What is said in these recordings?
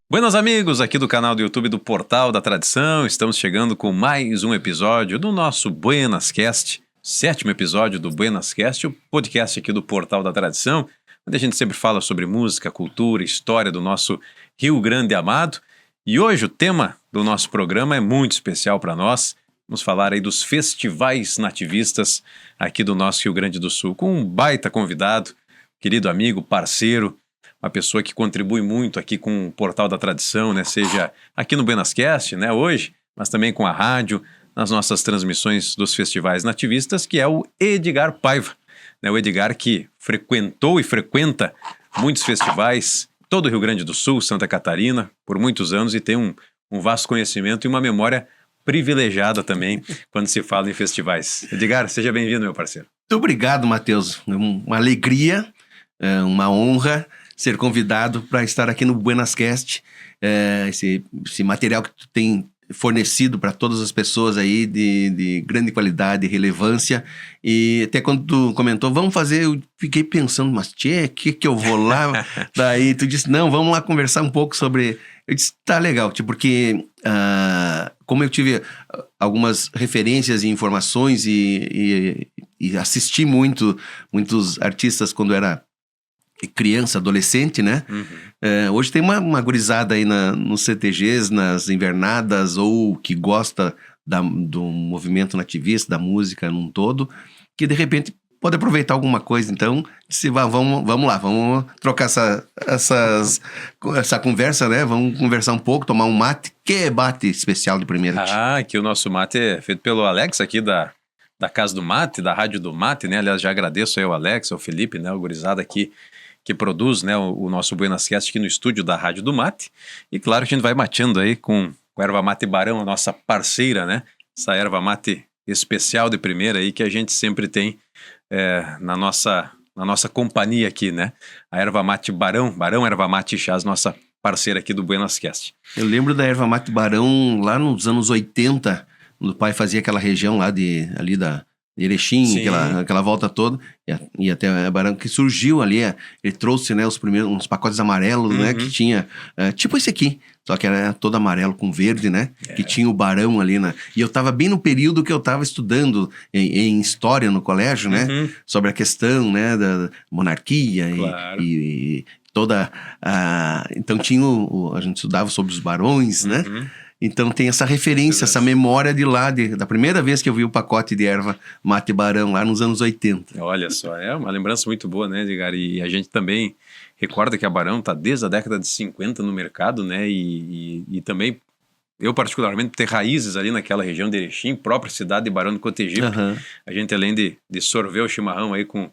Buenas amigos, aqui do canal do YouTube do Portal da Tradição, estamos chegando com mais um episódio do nosso Buenas Cast, 7º episódio do Buenas Cast, o podcast aqui do Portal da Tradição, onde a gente sempre fala sobre música, cultura, história do nosso Rio Grande amado. E hoje o tema do nosso programa é muito especial para nós. Vamos falar aí dos festivais nativistas aqui do nosso Rio Grande do Sul, com um baita convidado, querido amigo, parceiro, uma pessoa que contribui muito aqui com o Portal da Tradição, né? Seja aqui no Buenas Cast, né, hoje, mas também com a rádio, nas nossas transmissões dos festivais nativistas, que é o Edgar Paiva, né? O Edgar que frequentou e frequenta muitos festivais, todo o Rio Grande do Sul, Santa Catarina, por muitos anos, e tem um vasto conhecimento e uma memória privilegiada também quando se fala em festivais. Edgar, seja bem-vindo, meu parceiro. Muito obrigado, Matheus. Uma alegria, uma honra ser convidado para estar aqui no Buenas Cast. Esse material que tu tem fornecido para todas as pessoas aí de grande qualidade e relevância. E até quando tu comentou, vamos fazer, eu fiquei pensando, mas que eu vou lá? Daí tu disse, não, vamos lá conversar um pouco sobre... Eu disse, tá legal, porque como eu tive algumas referências e informações e assisti muitos artistas quando era criança, adolescente, né? Uhum. Hoje tem uma gurizada aí nos CTGs, nas invernadas, ou que gosta do movimento nativista, da música num todo, que de repente pode aproveitar alguma coisa. Então, vamos lá, vamos trocar essa conversa, né? Vamos conversar um pouco, tomar um mate. Que mate especial de primeira. Aqui o nosso mate é feito pelo Alex aqui da Casa do Mate, da Rádio do Mate, né? Aliás, já agradeço aí ao Alex, ao Felipe, né? O gurizada aqui que produz, né, o nosso Buenas Cast aqui no estúdio da Rádio do Mate. E claro, a gente vai mateando aí com a erva mate Barão, a nossa parceira, né? Essa erva mate especial de primeira aí que a gente sempre tem na nossa companhia aqui, né? A erva mate Barão Erva Mate Chás, nossa parceira aqui do Buenas Cast. Eu lembro da erva mate Barão lá nos anos 80, quando o pai fazia aquela região lá ali da Erechim, aquela volta toda, e até Barão, que surgiu ali, ele trouxe, né, os primeiros, uns pacotes amarelos, né, que tinha, tipo esse aqui, só que era todo amarelo com verde, né, que tinha o Barão ali, e eu tava bem no período que eu tava estudando em História no colégio, né, sobre a questão, né, da monarquia, claro. e toda então tinha a gente estudava sobre os barões, né. Então tem essa referência, essa memória de lá, da primeira vez que eu vi o pacote de erva mate Barão, lá nos anos 80. Olha só, é uma lembrança muito boa, né, Edgar? E a gente também recorda que a Barão está desde a década de 50 no mercado, né? E também, eu particularmente, ter raízes ali naquela região de Erechim, própria cidade de Barão do Cotegipe. A gente, além de sorver o chimarrão aí com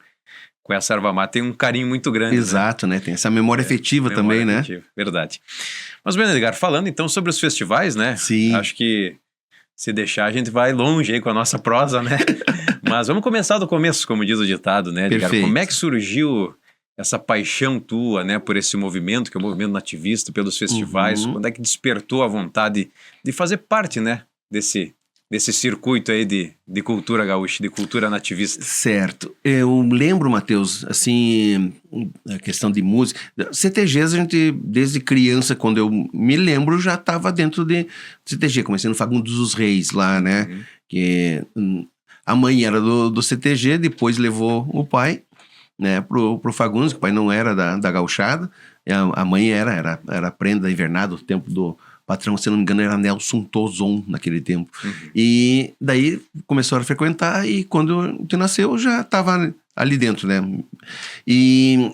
essa erva mate, tem um carinho muito grande. Exato, né? Tem essa memória afetiva também, né? Verdade. Mas bem, Edgar, falando então sobre os festivais, né? Sim. Acho que se deixar a gente vai longe aí com a nossa prosa, né? Mas vamos começar do começo, como diz o ditado, né, Edgar? Perfeito. Como é que surgiu essa paixão tua, né, por esse movimento, que é o movimento nativista, pelos festivais? Quando é que despertou a vontade de fazer parte, né, desse circuito aí de cultura gaúcha, de cultura nativista? Certo. Eu lembro, Matheus, assim, a questão de música. CTGs, a gente, desde criança, quando eu me lembro, já estava dentro de CTG. Comecei no Fagundes dos Reis lá, né? Que a mãe era do CTG, depois levou o pai, né, pro Fagundes, que o pai não era da gauchada. A mãe era prenda da invernada, o tempo do patrão, se não me engano, era Nelson Tozon naquele tempo. E daí começou a frequentar, e quando tu nasceu, já estava ali dentro, né? E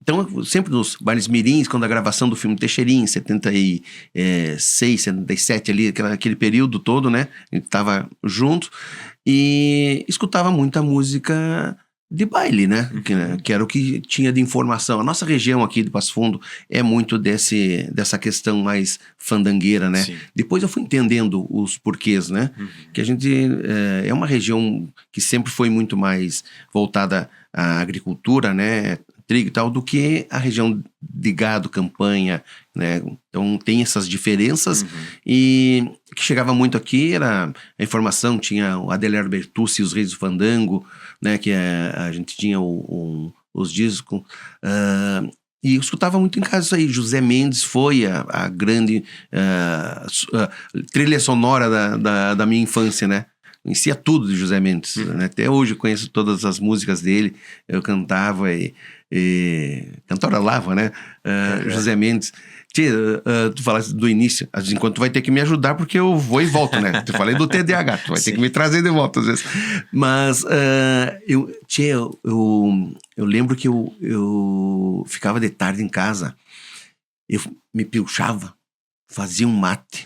então, sempre nos bailes mirins, quando a gravação do filme Teixeirinha, em 76, 77 ali, aquele período todo, né? A gente tava junto e escutava muita música de baile, né? Que era o que tinha de informação. A nossa região aqui de Passo Fundo é muito dessa questão mais fandangueira, né? Sim. Depois eu fui entendendo os porquês, né? Que a gente é uma região que sempre foi muito mais voltada à agricultura, né? Trigo e tal, do que a região de gado, campanha, né? Então tem essas diferenças. E o que chegava muito aqui era a informação, tinha o Adelero Bertucci e os Reis do Fandango, né? Que a gente tinha os discos. E eu escutava muito em casa isso aí. José Mendes foi a grande trilha sonora da minha infância, né? Conhecia tudo de José Mendes, né? Até hoje eu conheço todas as músicas dele. Eu cantava e cantorolava, né? José Mendes. Tia, tu falaste do início, às vezes enquanto tu vai ter que me ajudar porque eu vou e volto, né? Tu falei do TDAH, tu vai ter que me trazer de volta às vezes. Mas eu lembro que eu ficava de tarde em casa, eu me pilchava, fazia um mate,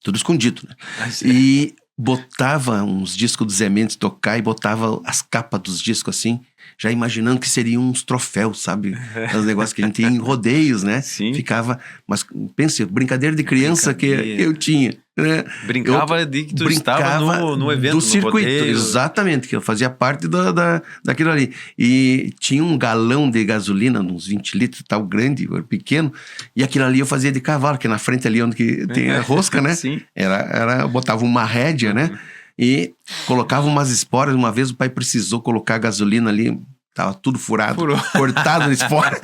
tudo escondido, né? E botava uns discos do Zé Mendes tocar e botava as capas dos discos assim, já imaginando que seriam uns troféus, sabe? Os negócios que a gente tinha em rodeios, né? Sim. Ficava, mas pense, brincadeira de criança que eu tinha, né? Brincava de que tu estava no evento, do circuito, rodeio. exatamente, que eu fazia parte daquilo ali. E tinha um galão de gasolina, uns 20 litros, tal, grande, pequeno, e aquilo ali eu fazia de cavalo, que na frente ali onde que tem a rosca, né? Sim. Eu botava uma rédea, né? E colocava umas esporas. Uma vez o pai precisou colocar gasolina ali, tava tudo furado, cortado na espora.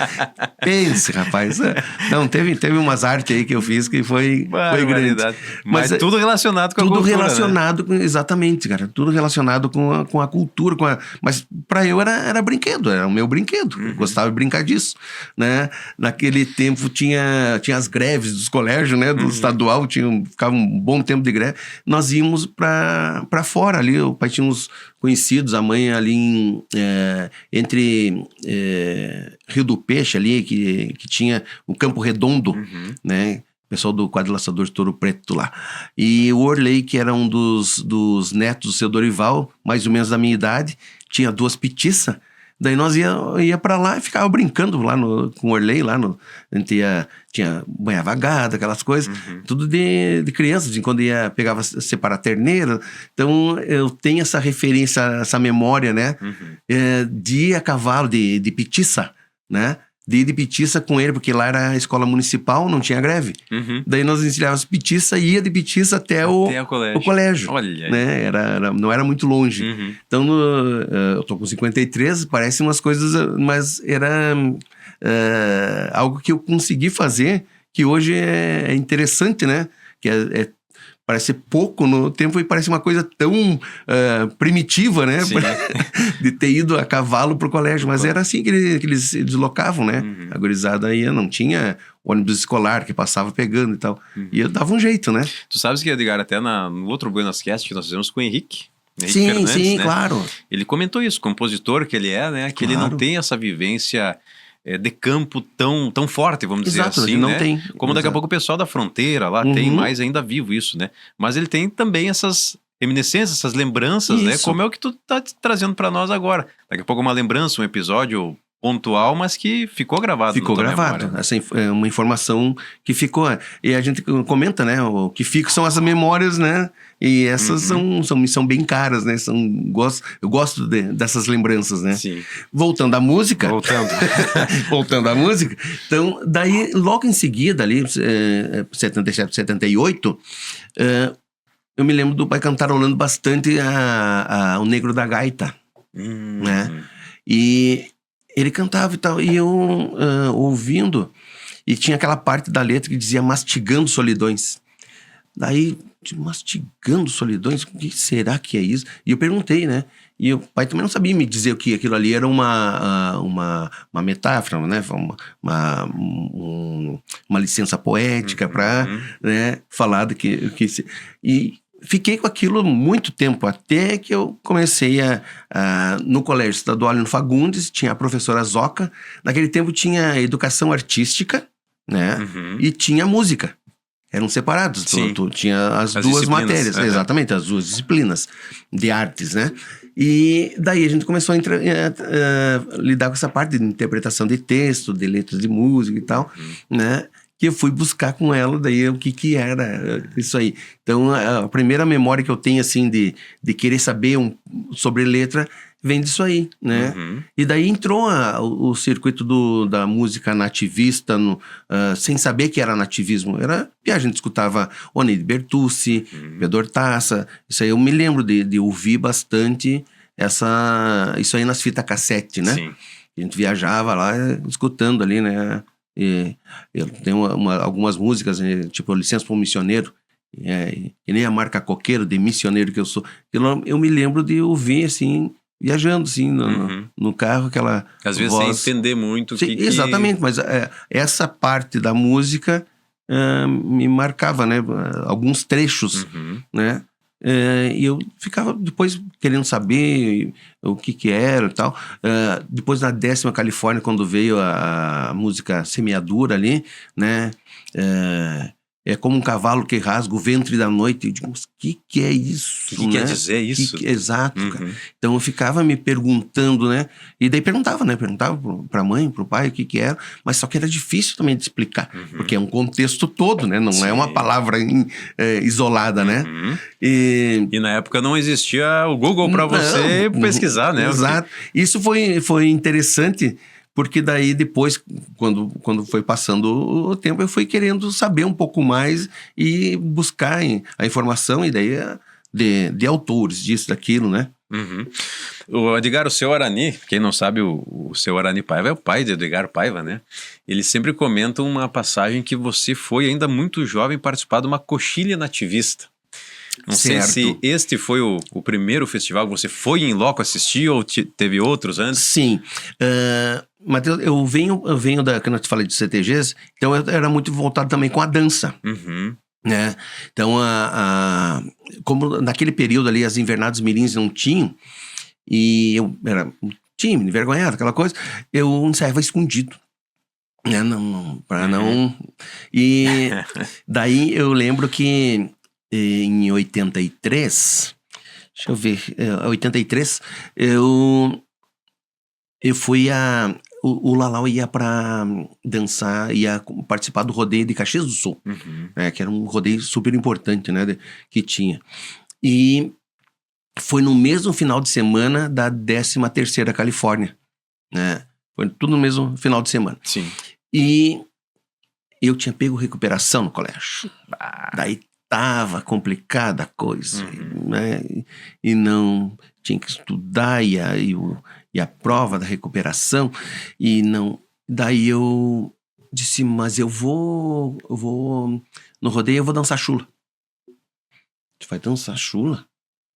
Pense, rapaz. Não, teve umas artes aí que eu fiz que foi grande. Mas tudo relacionado com a cultura, tudo relacionado, né? Exatamente, cara. Tudo relacionado com a cultura. Mas pra eu era brinquedo, era o meu brinquedo. Eu gostava de brincar disso, né? Naquele tempo tinha as greves dos colégios, né? Do estadual, ficava um bom tempo de greve. Nós íamos pra fora ali. O pai tinha uns conhecidos, a mãe ali entre Rio do Peixe ali, que tinha o Campo Redondo, né? O pessoal do Quadro Laçador de Touro Preto lá. E o Orley, que era um dos netos do seu Dorival, mais ou menos da minha idade, tinha 2 petiças. Daí nós ia pra lá e ficava brincando lá com o Orley, lá a gente tinha banha vagada, aquelas coisas, tudo de criança, de quando pegava separar terneiro. Então eu tenho essa referência, essa memória, né? De ir a cavalo, de petiça, né? De ir de petiça com ele, porque lá era a escola municipal, não tinha greve. Daí nós ensinávamos petiça e ia de petiça até o colégio. Olha, né? Não era muito longe. Então, eu tô com 53, parece umas coisas, mas era algo que eu consegui fazer, que hoje é interessante, né? Que parece pouco no tempo e parece uma coisa tão primitiva, né? De ter ido a cavalo pro colégio. Mas era assim que eles se deslocavam, né? A gurizada ia, não tinha ônibus escolar que passava pegando e tal. E eu dava um jeito, né? Tu sabes que, Edgar, até no outro Buenas Cast que nós fizemos com o Henrique sim, Fernandes, sim, né? Claro. Ele comentou isso, compositor que ele é, né? Que ele não tem essa vivência de campo tão forte, vamos dizer assim, não né? tem. Como daqui a pouco o pessoal da fronteira lá tem mais ainda vivo isso, né? Mas ele tem também essas reminiscências, essas lembranças, né? Como é o que tu tá trazendo pra nós agora. Daqui a pouco uma lembrança, um episódio pontual, mas que ficou gravado. Ficou gravado. Memória. Essa é uma informação que ficou. E a gente comenta, né? O que fica são as memórias, né? E essas são bem caras, né? Eu gosto dessas lembranças, né? Sim. Voltando à música. Voltando à música. Então, daí, logo em seguida, ali, 77, 78, eu me lembro do pai cantarolando bastante o Negro da Gaita, né? E ele cantava e tal, e eu ouvindo, e tinha aquela parte da letra que dizia mastigando solidões. Daí, mastigando solidões, o que será que é isso? E eu perguntei, né? E o pai também não sabia me dizer o que aquilo ali era uma metáfora, né? Uma licença poética para, né, falar do que e fiquei com aquilo muito tempo, até que eu comecei no Colégio Estadual no Fagundes, tinha a professora Zoca. Naquele tempo tinha educação artística, né? E tinha música. Eram separados, tinha as duas matérias, exatamente, as duas disciplinas de artes, né? E daí a gente começou a lidar com essa parte de interpretação de texto, de letras de música e tal, né? Que eu fui buscar com ela, daí o que era isso aí. Então, a primeira memória que eu tenho, assim, de querer saber sobre letra, vem disso aí, né? E daí entrou o circuito da música nativista, sem saber que era nativismo. E a gente escutava Oneide Bertucci, Pedro Hortaça, isso aí eu me lembro de ouvir bastante isso aí nas fitas cassete, né? Sim. A gente viajava lá escutando ali, né? E eu tenho algumas músicas, né, tipo Licença para um Missioneiro, e nem a marca Coqueiro, de missioneiro que eu sou. Eu me lembro de ouvir, assim, viajando, assim, no carro, aquela Às vezes voz. sem entender muito o Sim, que... exatamente, mas essa parte da música me marcava, né? Alguns trechos, Uhum. né? E eu ficava depois querendo saber o que era e tal. Depois na 10ª Califórnia, quando veio a música Semeadura ali, né? É como um cavalo que rasga o ventre da noite. Eu digo, mas o que é isso? O que quer dizer isso? Exato, cara. Uhum. Então eu ficava me perguntando, né? E daí perguntava, né? Perguntava pra mãe, pro pai o que era, mas só que era difícil também de explicar, porque é um contexto todo, né? Não é uma Sim. palavra isolada, né? Uhum. E na época não existia o Google para você pesquisar, né? Exato. Isso foi interessante, porque daí depois, quando foi passando o tempo, eu fui querendo saber um pouco mais e buscar a informação, e daí de autores, disso, daquilo, né? Uhum. O Edgar, o seu Arani, quem não sabe, o seu Arani Paiva é o pai de Edgar Paiva, né? Ele sempre comenta uma passagem que você foi ainda muito jovem participar de uma coxilha nativista. Não sei se este foi o primeiro festival que você foi em loco assistir ou teve outros antes? Sim. Matheus, eu venho quando eu te falei de CTGs, então eu era muito voltado também com a dança. Uhum. Né? Então, como naquele período ali as invernadas mirins não tinham, e eu era tímido, envergonhado, aquela coisa, eu ensaiava escondido. Né? Para não... E daí eu lembro que em 83, deixa eu ver, 83, eu fui o Lalau ia pra dançar, ia participar do rodeio de Caxias do Sul, que era um rodeio super importante, né, que tinha. E foi no mesmo final de semana da 13ª Califórnia, né? Foi tudo no mesmo final de semana. Sim. E eu tinha pego recuperação no colégio. Daí tava complicada a coisa, né? E não tinha que estudar, e a prova da recuperação, e não... Daí eu disse, mas eu vou no rodeio, eu vou dançar chula. Tu vai dançar chula?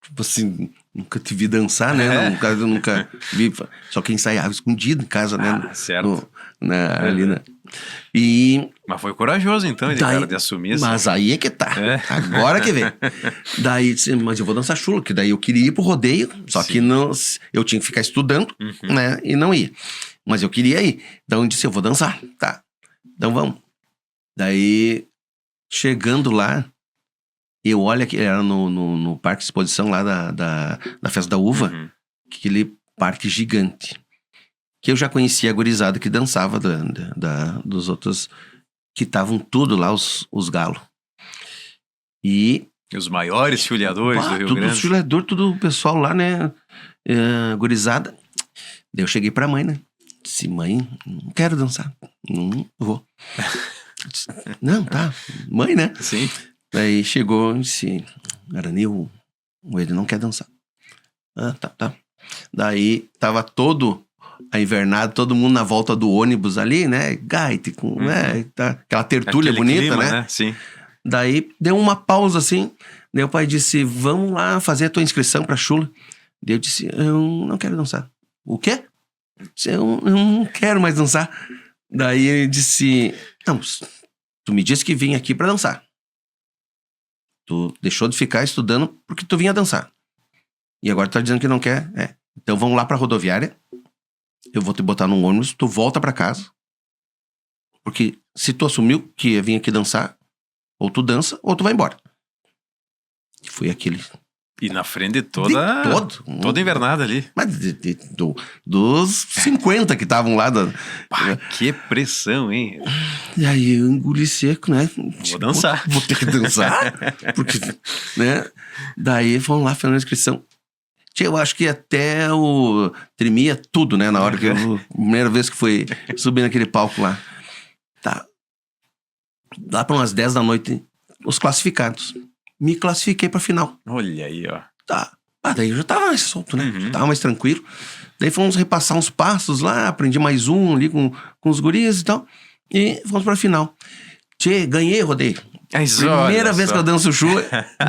Tipo assim, nunca te vi dançar, né? Eu nunca vi, só que ensaiava escondido em casa, né? Certo. Ali, né? Mas foi corajoso então, cara, de assumir isso. Mas aí é que tá. Agora que vem. Daí, mas eu vou dançar chula, que daí eu queria ir pro rodeio, só que não, eu tinha que ficar estudando, né? E não ia. Mas eu queria ir. Então eu disse, eu vou dançar. Tá. Então vamos. Daí, chegando lá, eu olho que era no parque de exposição lá da Festa da Uva, aquele parque gigante. Que eu já conhecia a gurizada que dançava dos outros, que estavam tudo lá, os galos. E os maiores chulhadores do Rio Grande. Todos os chulhadores, todo o pessoal lá, né? Gurizada. Daí eu cheguei pra mãe, né? Disse, mãe, não quero dançar. Não vou. Disse, não, tá. Mãe, né? Sim. Daí chegou e disse, Aranil, ele não quer dançar. Tá. Daí tava todo a invernada, todo mundo na volta do ônibus ali, né? Gaite, aquela tertúlia bonita, clima, né? Sim. Daí deu uma pausa assim. Daí o pai disse, vamos lá fazer a tua inscrição pra chula. Daí eu disse, eu não quero dançar. O quê? Eu não quero mais dançar. Daí ele disse, não, tu me disse que vinha aqui pra dançar. Tu deixou de ficar estudando porque tu vinha dançar. E agora tu tá dizendo que não quer? Então vamos lá pra rodoviária. Eu vou te botar num ônibus, tu volta pra casa. Porque se tu assumiu que ia vir aqui dançar, ou tu dança, ou tu vai embora. E foi aquele... E na frente de toda invernada ali. Mas dos 50 que estavam lá. Que pressão, hein? E aí eu engoli seco, né? Vou dançar. Vou ter que dançar. Porque, né? Daí vamos lá, fazendo a inscrição. Eu acho que até tremia tudo, né? Na hora que primeira vez que fui subir naquele palco lá. Tá. Lá para umas 10 da noite, os classificados. Me classifiquei pra final. Olha aí, ó. Tá. Daí eu já tava mais solto, né? Já tava mais tranquilo. Daí fomos repassar uns passos lá, aprendi mais um ali com os guris e tal. E fomos pra final. Tchê, ganhei o rodeio. Primeira vez que eu danço chula,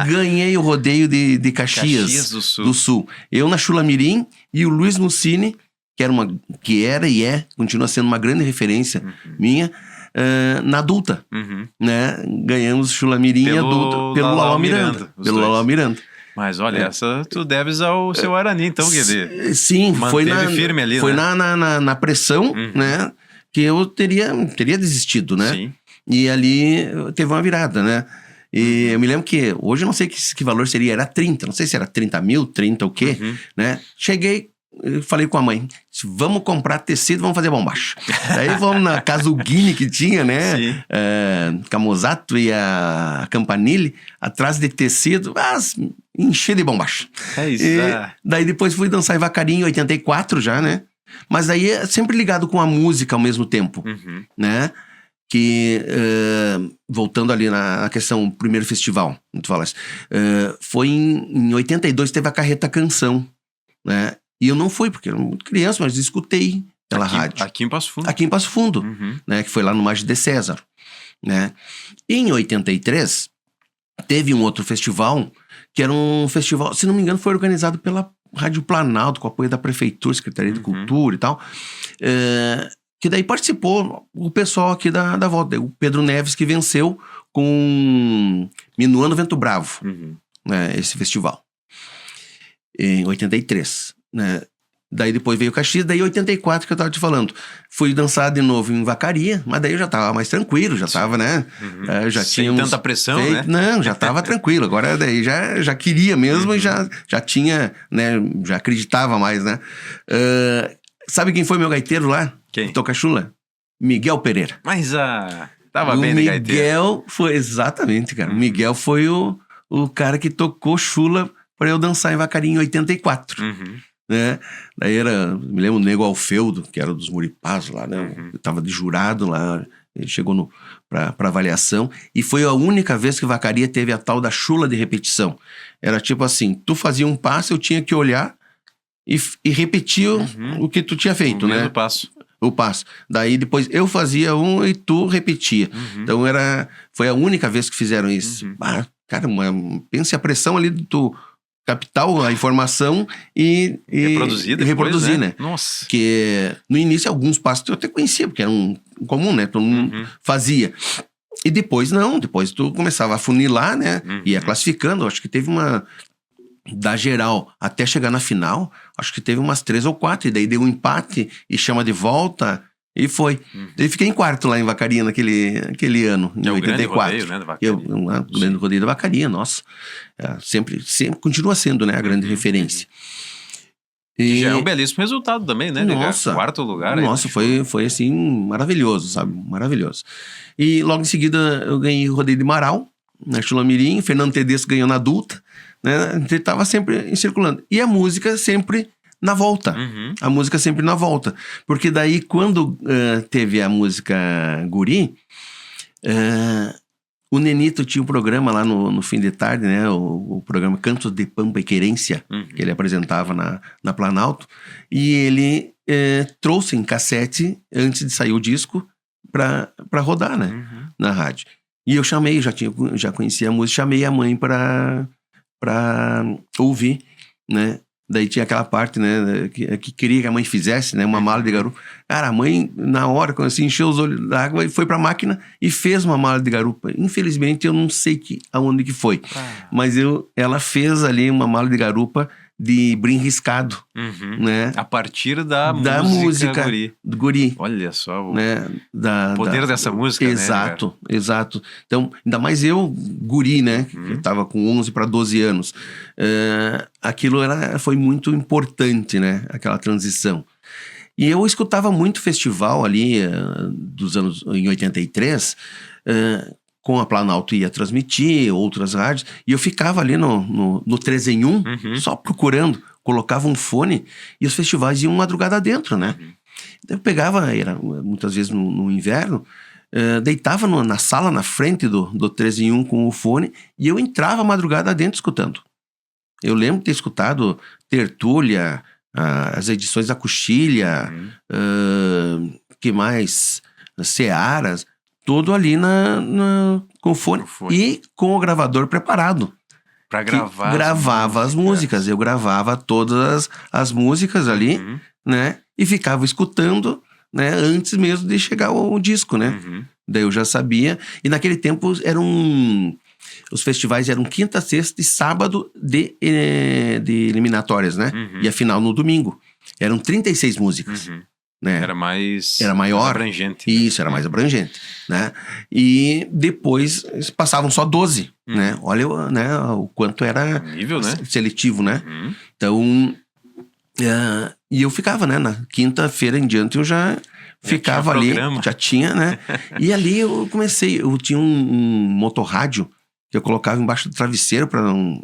ganhei o rodeio de Caxias do Sul. Eu na Chula Mirim e o Luiz Mussini, que era e continua sendo uma grande referência minha, na adulta. Né? Ganhamos Chula Mirim adulta pelo Lalau Miranda. Mas olha, essa tu deves ao seu Arani, então, Guedê. Sim, foi firme ali, foi né? na pressão, né? Que eu teria desistido, né? Sim. E ali teve uma virada, né? E eu me lembro que hoje eu não sei que valor seria, era 30, não sei se era 30 mil, 30 o quê, né? Cheguei, falei com a mãe, vamos comprar tecido, vamos fazer bombacha. Daí vamos na casa Guini que tinha, né? Camozato e a Campanile, atrás de tecido, encher de bombacha. É isso. Daí depois fui dançar em Vacaria em 84 já, né? Mas aí é sempre ligado com a música ao mesmo tempo, né? Que, voltando ali na questão, primeiro festival, tu falas, foi em 82, teve a Carreta Canção, né? E eu não fui, porque eu era muito criança, mas escutei pela rádio. Aqui em Passo Fundo. Aqui em Passo Fundo, né? Que foi lá no Maggi de César, né? E em 83, teve um outro festival, que era um festival, se não me engano, foi organizado pela Rádio Planalto, com apoio da Prefeitura, Secretaria de Cultura e tal, que daí participou o pessoal aqui da volta. O Pedro Neves que venceu com Minuano Vento Bravo, né, esse festival. Em 83, né? Daí depois veio Caxias, daí 84 que eu tava te falando. Fui dançar de novo em Vacaria, mas daí eu já tava mais tranquilo, já tava, né? Já sem tanta pressão, né? Não, já tava tranquilo. Agora daí já queria mesmo e já tinha, né? Já acreditava mais, né? Sabe quem foi meu gaiteiro lá? Quem? Toca chula? Miguel Pereira. Mas tava bem de gaiteiro. Miguel foi, exatamente, cara. O Miguel foi o cara que tocou chula pra eu dançar em Vacaria em 84. Né? Daí me lembro o Nego Alfeudo, que era dos Muripás lá, né? Eu tava de jurado lá, ele chegou pra avaliação, e foi a única vez que Vacaria teve a tal da chula de repetição. Era tipo assim, tu fazia um passo, eu tinha que olhar e repetir o que tu tinha feito, né? O passo. Daí depois eu fazia um e tu repetia. Então foi a única vez que fizeram isso. Cara, pense a pressão ali de tu captar a informação e reproduzir, né? Nossa. Que no início alguns passos eu até conhecia, porque era um comum, né? Todo mundo fazia. E depois não, depois tu começava a funilar, né? Ia classificando, acho que teve da geral até chegar na final, acho que teve umas 3 ou 4, e daí deu um empate e chama de volta, e foi. Daí fiquei em quarto lá em Vacaria naquele ano, em 84. Grande rodeio, né, da Vacaria. O grande rodeio da Vacaria, nossa. Sempre continua sendo, né, a grande referência. E já é um belíssimo resultado também, né? Nossa. Quarto lugar. Nossa, foi assim, maravilhoso, sabe? Maravilhoso. E logo em seguida eu ganhei o rodeio de Marau, na Chula Mirim, Fernando Tedesco ganhou na adulta, né? Ele tava sempre circulando. E a música sempre na volta. A música sempre na volta. Porque daí, quando teve a música Guri, o Nenito tinha um programa lá no fim de tarde, né? O programa Cantos de Pampa e Querência, que ele apresentava na Planalto. E ele trouxe em cassete, antes de sair o disco, pra rodar, né? Na rádio. E eu chamei, já conhecia a música, chamei a mãe pra ouvir, né? Daí tinha aquela parte, né, que queria que a mãe fizesse, né, uma mala de garupa. Cara, a mãe, na hora, quando assim, encheu os olhos d'água, foi pra máquina e fez uma mala de garupa. Infelizmente, eu não sei aonde que foi. Mas ela fez ali uma mala de garupa de brim riscado, né? A partir da música do Guri. Olha só o né? poder dessa música, exato, né? Exato. Então, ainda mais eu, guri, né? Que eu tava com 11 para 12 anos. Aquilo foi muito importante, né? Aquela transição. E eu escutava muito festival ali dos anos em 83, com a Planalto ia transmitir, outras rádios, e eu ficava ali no 3 em 1, só procurando, colocava um fone, e os festivais iam madrugada dentro, né? Eu pegava, muitas vezes no inverno, deitava na sala, na frente do 3 em 1 com o fone, e eu entrava madrugada dentro escutando. Eu lembro de ter escutado Tertúlia, as edições da Coxilha, que mais? Searas, tudo ali com fone e com o gravador preparado. Pra gravar. Gravava as músicas. Eu gravava todas as músicas ali, né? E ficava escutando, né? Antes mesmo de chegar o disco, né? Daí eu já sabia. E naquele tempo os festivais eram quinta, sexta e sábado de eliminatórias, né? E a final no domingo. Eram 36 músicas. Né? Era maior. Mais abrangente. Isso, era mais abrangente, né? E depois passavam só 12, né? Olha, né, o quanto era nível, né? seletivo, né? Então, e eu ficava, né? Na quinta-feira em diante eu já ficava ali, programa. Já tinha, né? E ali eu tinha um motorrádio que eu colocava embaixo do travesseiro para não,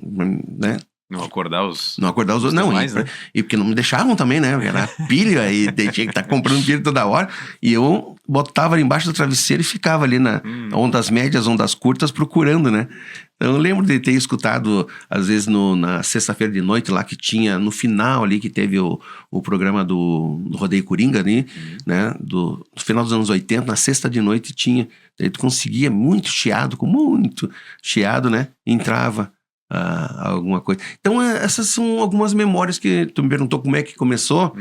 né? Não acordar os outros. Não, demais, né? E porque não me deixavam também, né? Era pilha e tinha que estar comprando pilha toda hora. E eu botava ali embaixo do travesseiro e ficava ali na ondas médias, ondas curtas, procurando, né? Então, eu lembro de ter escutado, às vezes, na sexta-feira de noite, lá que tinha, no final ali, que teve o programa do Rodeio Coringa ali, né? No final dos anos 80, na sexta de noite tinha. Daí tu conseguia muito chiado, né? Entrava alguma coisa. Então, essas são algumas memórias que tu me perguntou como é que começou.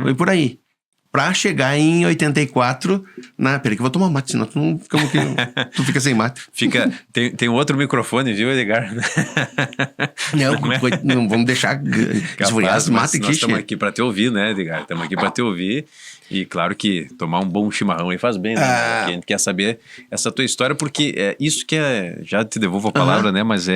Foi por aí. Pra chegar em 84, peraí que eu vou tomar mate, senão tu fica sem mate. Tem outro microfone, viu, Edgar? Não vamos deixar esfriar as matas aqui. Nós estamos aqui pra te ouvir, né, Edgar? Estamos aqui pra te ouvir. E claro que tomar um bom chimarrão aí faz bem, né? A gente quer saber essa tua história, porque é isso que já te devolvo a palavra, né? Mas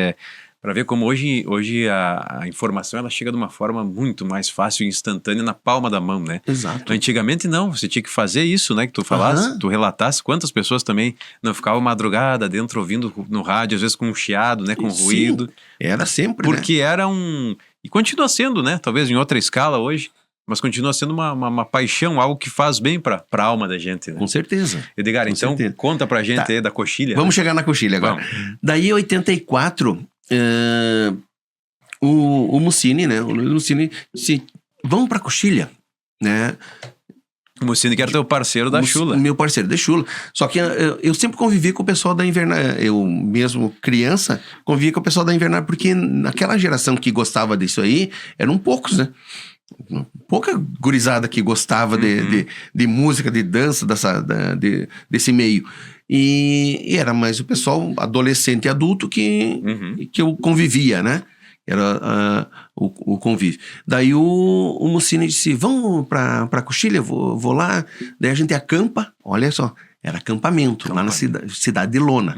para ver como hoje a informação ela chega de uma forma muito mais fácil e instantânea na palma da mão, né? Exato. Antigamente não, você tinha que fazer isso, né? Que tu falasse, tu relatasse. Quantas pessoas também não ficavam madrugada dentro ouvindo no rádio, às vezes com um chiado, né? Com ruído. Era sempre, porque era e continua sendo, né? Talvez em outra escala hoje, mas continua sendo uma paixão, algo que faz bem pra alma da gente, né? Com certeza. Edgar, então conta pra gente aí da Coxilha. Vamos chegar na Coxilha agora. Daí, em 84... o Mussini, né? O Mussini disse, vamos pra Coxilha, né? O Mussini que era teu parceiro da Chula. Meu parceiro da Chula. Só que eu sempre convivi com o pessoal da Invernar. Eu mesmo, criança, convivia com o pessoal da Invernar, porque naquela geração que gostava disso aí, eram poucos, né? Pouca gurizada que gostava de música, de dança, desse meio. E era mais o pessoal adolescente e adulto que eu convivia, né? Era o convívio. Daí o Mussini disse, vamos pra Coxilha, vou lá. Daí a gente acampa, olha só, era acampamento lá na cidade de Lona.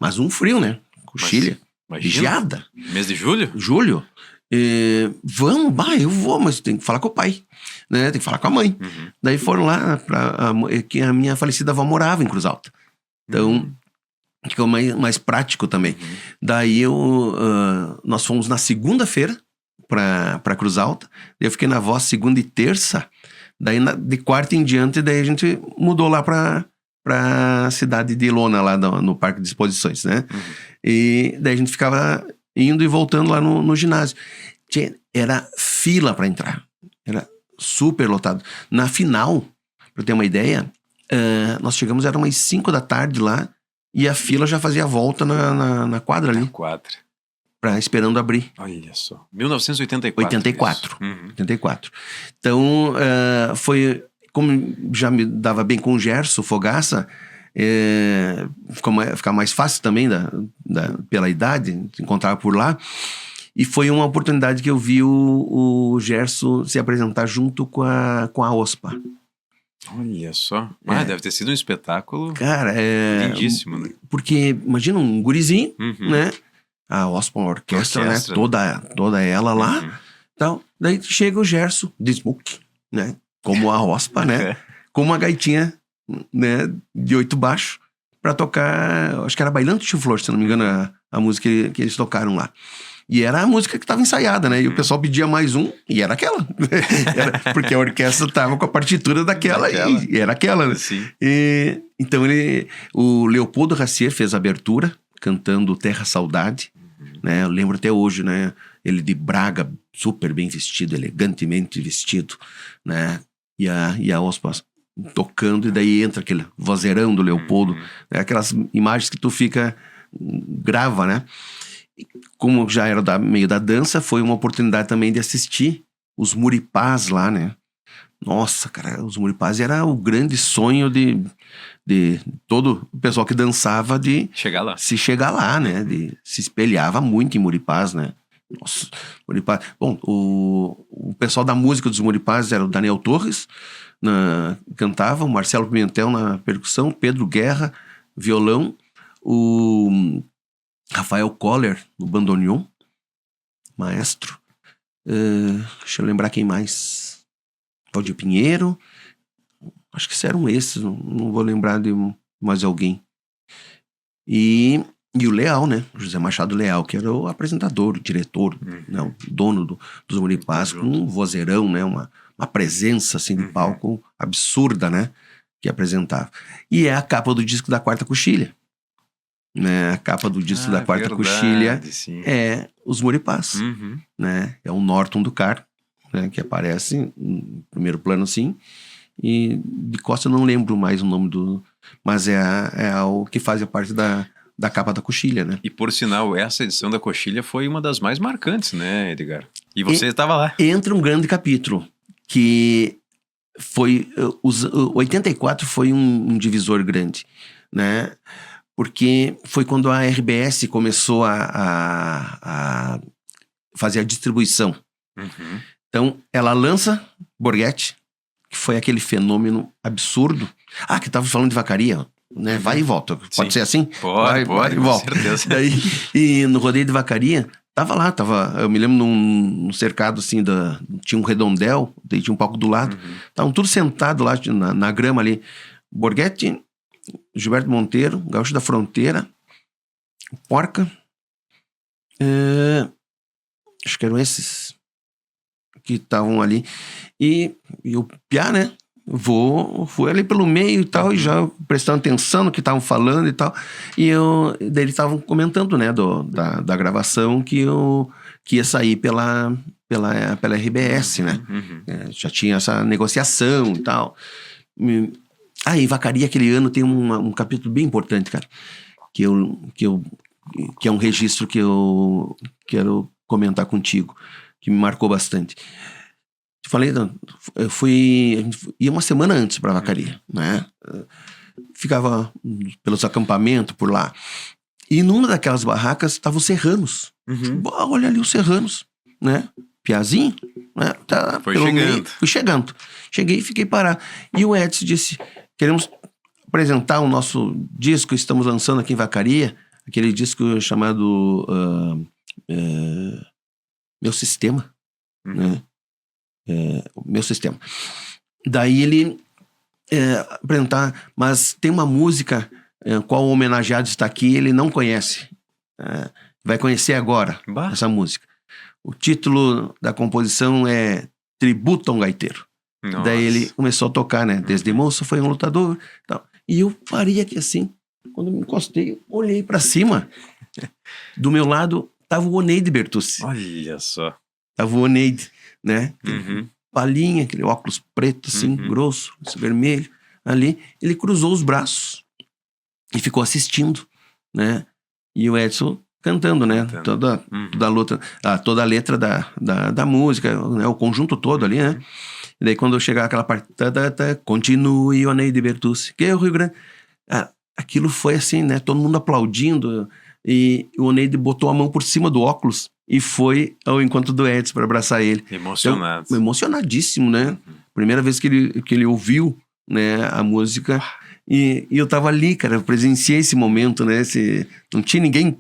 Mas um frio, né? Coxilha, geada. Mês de julho? Julho. Vamos, eu vou, mas tem que falar com o pai, né? Tem que falar com a mãe. Daí foram lá, que a minha falecida avó morava em Cruz Alta. Então, ficou mais prático também. Daí nós fomos na segunda-feira pra Cruz Alta. Daí eu fiquei na avó segunda e terça. Daí de quarta em diante, daí a gente mudou lá pra cidade de Lona, lá no Parque de Exposições, né? E daí a gente ficava indo e voltando lá no ginásio. Era fila pra entrar. Era super lotado. Na final, pra ter uma ideia, nós chegamos, era umas 5 da tarde lá, e a fila já fazia a volta na quadra ali. Esperando abrir. Olha só. 1984. 84. Então, como já me dava bem com o Gerson Fogaça, ficar mais fácil também pela idade, encontrar por lá. E foi uma oportunidade que eu vi o Gerson se apresentar junto com a OSPA. Olha só. Deve ter sido um espetáculo. Cara, lindíssimo, né? Porque, imagina, um gurizinho, né? A OSPA, uma orquestra, né? Toda ela lá. Então, daí chega o Gerson de smoke, né? Como a OSPA, né? Com uma gaitinha, né? De 8 baixo, pra tocar, acho que era Bailando de Chuflor, se não me engano, a música que eles tocaram lá. E era a música que estava ensaiada, né? E o pessoal pedia mais um, e era aquela. Porque a orquestra estava com a partitura daquela. E era aquela, né? Sim. Então o Leopoldo Racier fez a abertura, cantando Terra Saudade, né? Eu lembro até hoje, né? ele de Braga, super bem vestido, elegantemente vestido, né? E a OSPA tocando, e daí entra aquele vozeirão do Leopoldo, né? Aquelas imagens que tu grava, né? E como já era meio da dança, foi uma oportunidade também de assistir os Muripás lá, né? Nossa, cara, os Muripás era o grande sonho de todo o pessoal que dançava de chegar lá. se chegar lá, né? Se espelhava muito em Muripás, né? Nossa, Muripás. Bom, o pessoal da música dos Muripás era o Daniel Torres, cantava, o Marcelo Pimentel na percussão, Pedro Guerra, violão, o Rafael Koller no bandoneon, maestro. Deixa eu lembrar quem mais. Valdir Pinheiro, acho que eram esses, não vou lembrar de mais alguém. E o Leal, né? José Machado Leal, que era o apresentador, o diretor, né? O dono dos Muripás, com um vozeirão, né? Uma presença assim de palco absurda, né? Que apresentava. E é a capa do disco da Quarta Coxilha. Né? A capa do disco da Quarta Coxilha é os Muripás. Né? É o Norton do Car, né? Que aparece no primeiro plano assim. E de costa eu não lembro mais o nome mas é o que fazia parte da capa da Coxilha, né? E por sinal, essa edição da Coxilha foi uma das mais marcantes, né, Edgar? E você estava lá. Entra um grande capítulo, que foi... 84 foi um divisor grande, né? Porque foi quando a RBS começou a fazer a distribuição. Então, ela lança Borghetti, que foi aquele fenômeno absurdo. Que tava falando de Vacaria, né? Vai e volta. Pode ser assim? Pode, vai e volta. Com certeza. Daí, e no rodeio de Vacaria, tava lá, eu me lembro num cercado assim, tinha um redondel, daí tinha um palco do lado. Estavam tudo sentado lá na grama ali. Borghetti, Gilberto Monteiro, Gaúcho da Fronteira, Porca, acho que eram esses que estavam ali. E o Piá, né? Fui ali pelo meio e tal, e já prestando atenção no que estavam falando e tal. Daí eles estavam comentando, né, da gravação que ia sair pela RBS, né? Já tinha essa negociação e tal. Em Vacaria, aquele ano, tem um capítulo bem importante, cara, que é um registro que eu quero comentar contigo, que me marcou bastante. Te falei, ia uma semana antes para Vacaria, né? Ficava pelos acampamentos por lá. E numa daquelas barracas estavam os serranos. Olha ali os serranos, né? Piazinho, né? Fui chegando. Cheguei e fiquei parado. E o Edson disse: queremos apresentar o nosso disco que estamos lançando aqui em Vacaria, aquele disco chamado Meu Sistema, né? O Meu Sistema. Daí ele apresentar, mas tem uma música qual o homenageado está aqui, ele não conhece. Vai conhecer agora essa música. O título da composição é Tributo a um Gaiteiro. Nossa. Daí ele começou a tocar, né? Desde moço foi um lutador. Tal. E eu parei aqui assim. Quando me encostei, eu olhei pra cima. Do meu lado tava o Oneide Bertucci. Olha só. Tava o Oneide, né? Palinha, aquele óculos preto assim, grosso, vermelho. Ali, ele cruzou os braços e ficou assistindo, né? E o Edson cantando, né? Toda a luta, toda a letra da música, né? O conjunto todo ali, né? E daí quando eu chegar aquela parte, continue Oneide Bertucci, que é o Rio Grande. Aquilo foi assim, né? Todo mundo aplaudindo, e o Oneide botou a mão por cima do óculos e foi ao encontro do Edson para abraçar ele. Emocionado. Então, emocionadíssimo, né? Primeira vez que ele ouviu, né, a música. E eu tava ali, cara, eu presenciei esse momento, né? Não tinha ninguém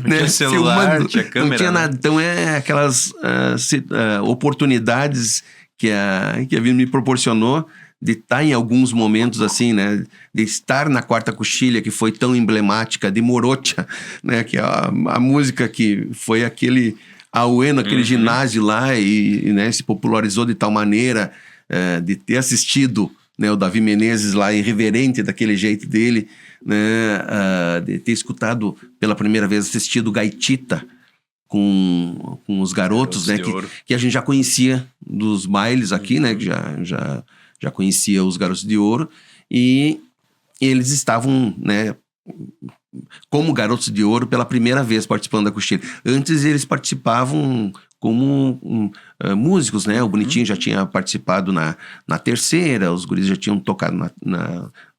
não tinha celular, filmando, tinha câmera, não tinha nada. Né? Então aquelas oportunidades que a vida me proporcionou de estar em alguns momentos assim, né? De estar na Quarta Coxilha, que foi tão emblemática, de Morocha, né? Que é a música que foi aquele auê naquele ginásio lá e né, se popularizou de tal maneira de ter assistido, né, o Davi Menezes lá irreverente daquele jeito dele, né, de ter escutado pela primeira vez, assistido Gaitita, com os garotos, né? Que a gente já conhecia dos bailes aqui, né? Que já conhecia os Garotos de Ouro. E eles estavam, né? Como Garotos de Ouro pela primeira vez participando da coxilha. Antes eles participavam como músicos, né? O Bonitinho já tinha participado na terceira, os guris já tinham tocado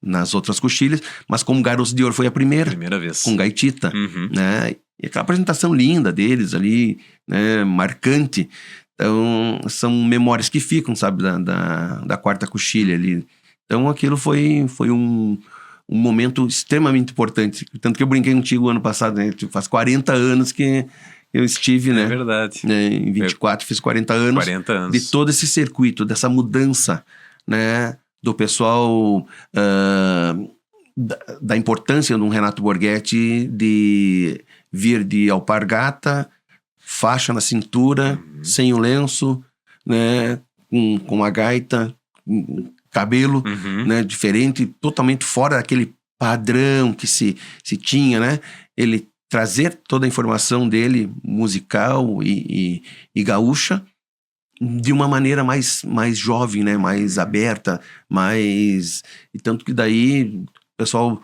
nas outras coxilhas, mas como Garotos de Ouro foi a primeira vez. Com gaitita, né? E aquela apresentação linda deles ali, né? Marcante. Então, são memórias que ficam, sabe? Da quarta coxilha ali. Então, aquilo foi um momento extremamente importante. Tanto que eu brinquei contigo ano passado, né? Faz 40 anos que eu estive, né? É verdade. Em 24, fiz 40 anos. 40 anos. De todo esse circuito, dessa mudança, né? Do pessoal... da importância de um Renato Borghetti de vir de alpargata, faixa na cintura, sem o lenço, né? Com a gaita... cabelo, né, diferente, totalmente fora daquele padrão que se tinha, né? Ele trazer toda a informação dele, musical e gaúcha, de uma maneira mais jovem, né? Mais aberta, mais... E tanto que daí o pessoal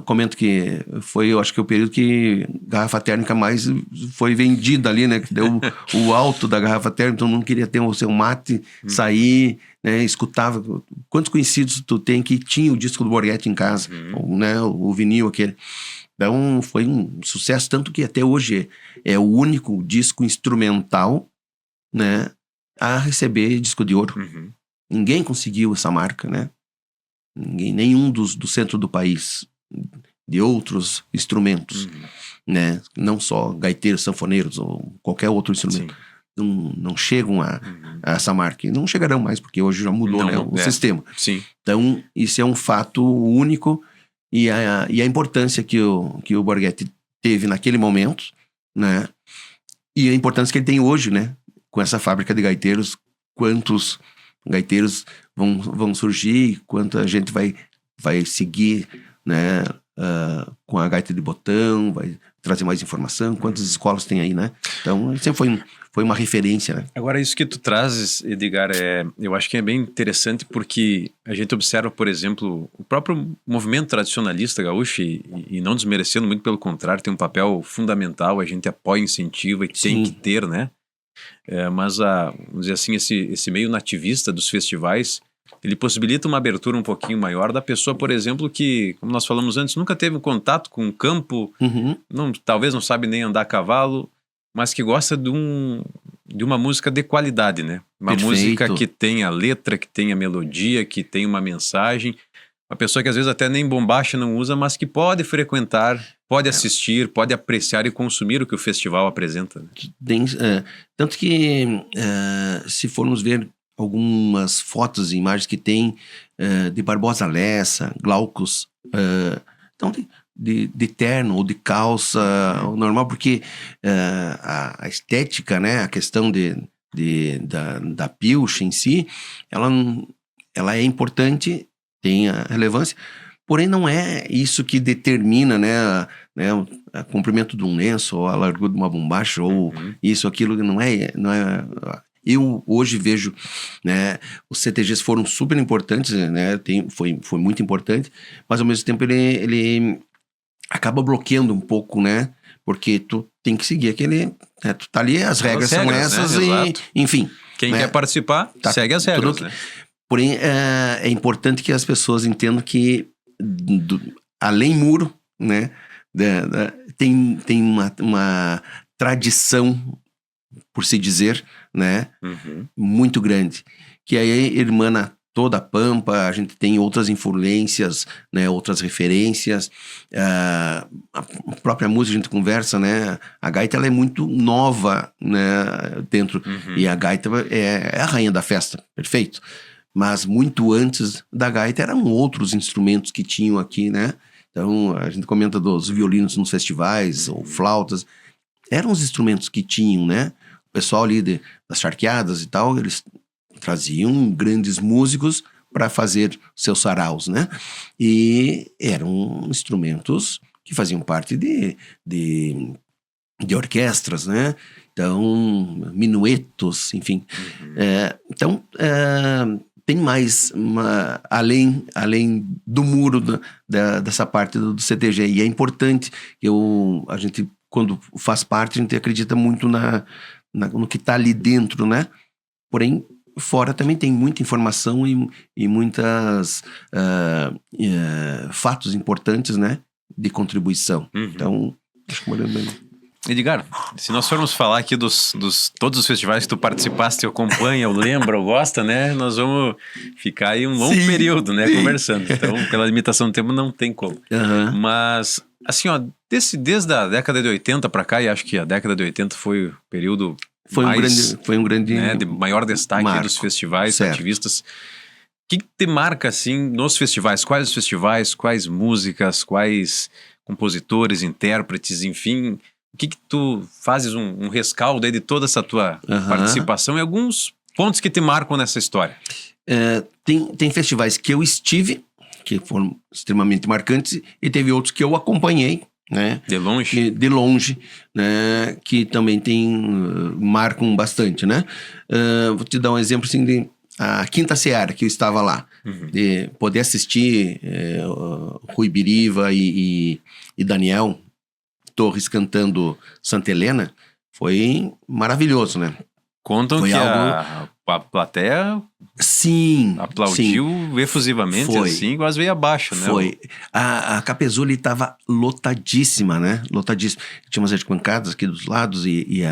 comenta que foi, eu acho que o período que garrafa térmica mais foi vendida ali, né? Que deu o alto da garrafa térmica, então não queria ter o seu mate, sair, né? Escutava. Quantos conhecidos tu tem que tinha o disco do Borghetti em casa, né? O vinil aquele. Então foi um sucesso, tanto que até hoje é o único disco instrumental, né? A receber disco de ouro. Ninguém conseguiu essa marca, né? Nenhum do centro do país, de outros instrumentos, né? Não só gaiteiros, sanfoneiros ou qualquer outro instrumento. Não chegam a essa marca. E não chegarão mais, porque hoje já mudou, né, o sistema. Sim. Então, isso é um fato único e a importância que o Borghetti teve naquele momento, né? E a importância que ele tem hoje, né? Com essa fábrica de gaiteiros, quantos gaiteiros vão surgir, quanta gente vai seguir, né, com a gaita de botão, vai trazer mais informação, quantas escolas tem aí, né? Então, sempre foi uma referência, né? Agora, isso que tu trazes, Edgar, eu acho que é bem interessante porque a gente observa, por exemplo, o próprio movimento tradicionalista gaúcho e não desmerecendo, muito pelo contrário, tem um papel fundamental, a gente apoia, incentiva e tem que ter, né? Mas, vamos dizer assim, esse meio nativista dos festivais, ele possibilita uma abertura um pouquinho maior da pessoa, por exemplo, que, como nós falamos antes, nunca teve um contato com o campo, talvez não sabe nem andar a cavalo, mas que gosta de uma música de qualidade, né? Uma música que tenha letra, que tenha melodia, que tenha uma mensagem. Uma pessoa que às vezes até nem bombacha não usa, mas que pode frequentar, pode assistir, pode apreciar e consumir o que o festival apresenta. Né? Tanto que, se formos ver algumas fotos e imagens que tem de Barbosa Lessa, Glaucus, então de terno ou de calça, normal, porque a estética, né, a questão da pilcha em si, ela é importante, tem a relevância, porém não é isso que determina, né, o comprimento de um lenço, ou a largura de uma bombacha, ou isso, aquilo, não é. Eu hoje vejo, né, os CTGs foram super importantes, né, foi muito importante, mas ao mesmo tempo ele acaba bloqueando um pouco, né, porque tu tem que seguir aquele, né, tu tá ali, as regras são essas, né? Enfim. Quem quer participar, segue as regras, né? Porém, é importante que as pessoas entendam que além muro, né, tem uma tradição, por se dizer, né, muito grande, que aí irmana toda a Pampa, a gente tem outras influências, né, outras referências, a própria música a gente conversa, né, a gaita ela é muito nova, né, dentro, e a gaita é a rainha da festa, perfeito, mas muito antes da gaita eram outros instrumentos que tinham aqui, né, então a gente comenta dos violinos nos festivais, ou flautas, eram os instrumentos que tinham, né, o pessoal ali das charqueadas e tal, eles traziam grandes músicos para fazer seus saraus, né? E eram instrumentos que faziam parte de orquestras, né? Então, minuetos, enfim. Então, tem mais, além do muro dessa parte do CTG. E é importante, a gente, quando faz parte, a gente acredita muito no que está ali dentro, né? Porém, fora também tem muita informação e muitas fatos importantes, né? De contribuição. Então, acho que bem. Edgar, se nós formos falar aqui dos todos os festivais que tu participaste, tu acompanha, ou lembra, ou gosta, né? Nós vamos ficar aí um longo período, né? Conversando. Então, pela limitação do tempo, não tem como. Mas, assim, ó, desde a década de 80 para cá, e acho que a década de 80 foi o período foi um grande né, de maior destaque dos festivais, certo. ativistas. O que te marca, assim, nos festivais? Quais os festivais, quais músicas, quais compositores, intérpretes, enfim... O que tu fazes um rescaldo aí de toda essa tua participação e alguns pontos que te marcam nessa história? Tem festivais que eu estive, que foram extremamente marcantes, e teve outros que eu acompanhei, né? De longe? De longe, né? Que também marcam bastante, né? Vou te dar um exemplo assim a Quinta Seara, que eu estava lá, de poder assistir Rui Biriva e Daniel Torres cantando Santa Helena, foi maravilhoso, né? Contam foi que a plateia aplaudiu efusivamente, assim, quase veio abaixo, né? Foi. A Capezuli estava lotadíssima, né? Lotadíssima. Tinha umas arquibancadas aqui dos lados e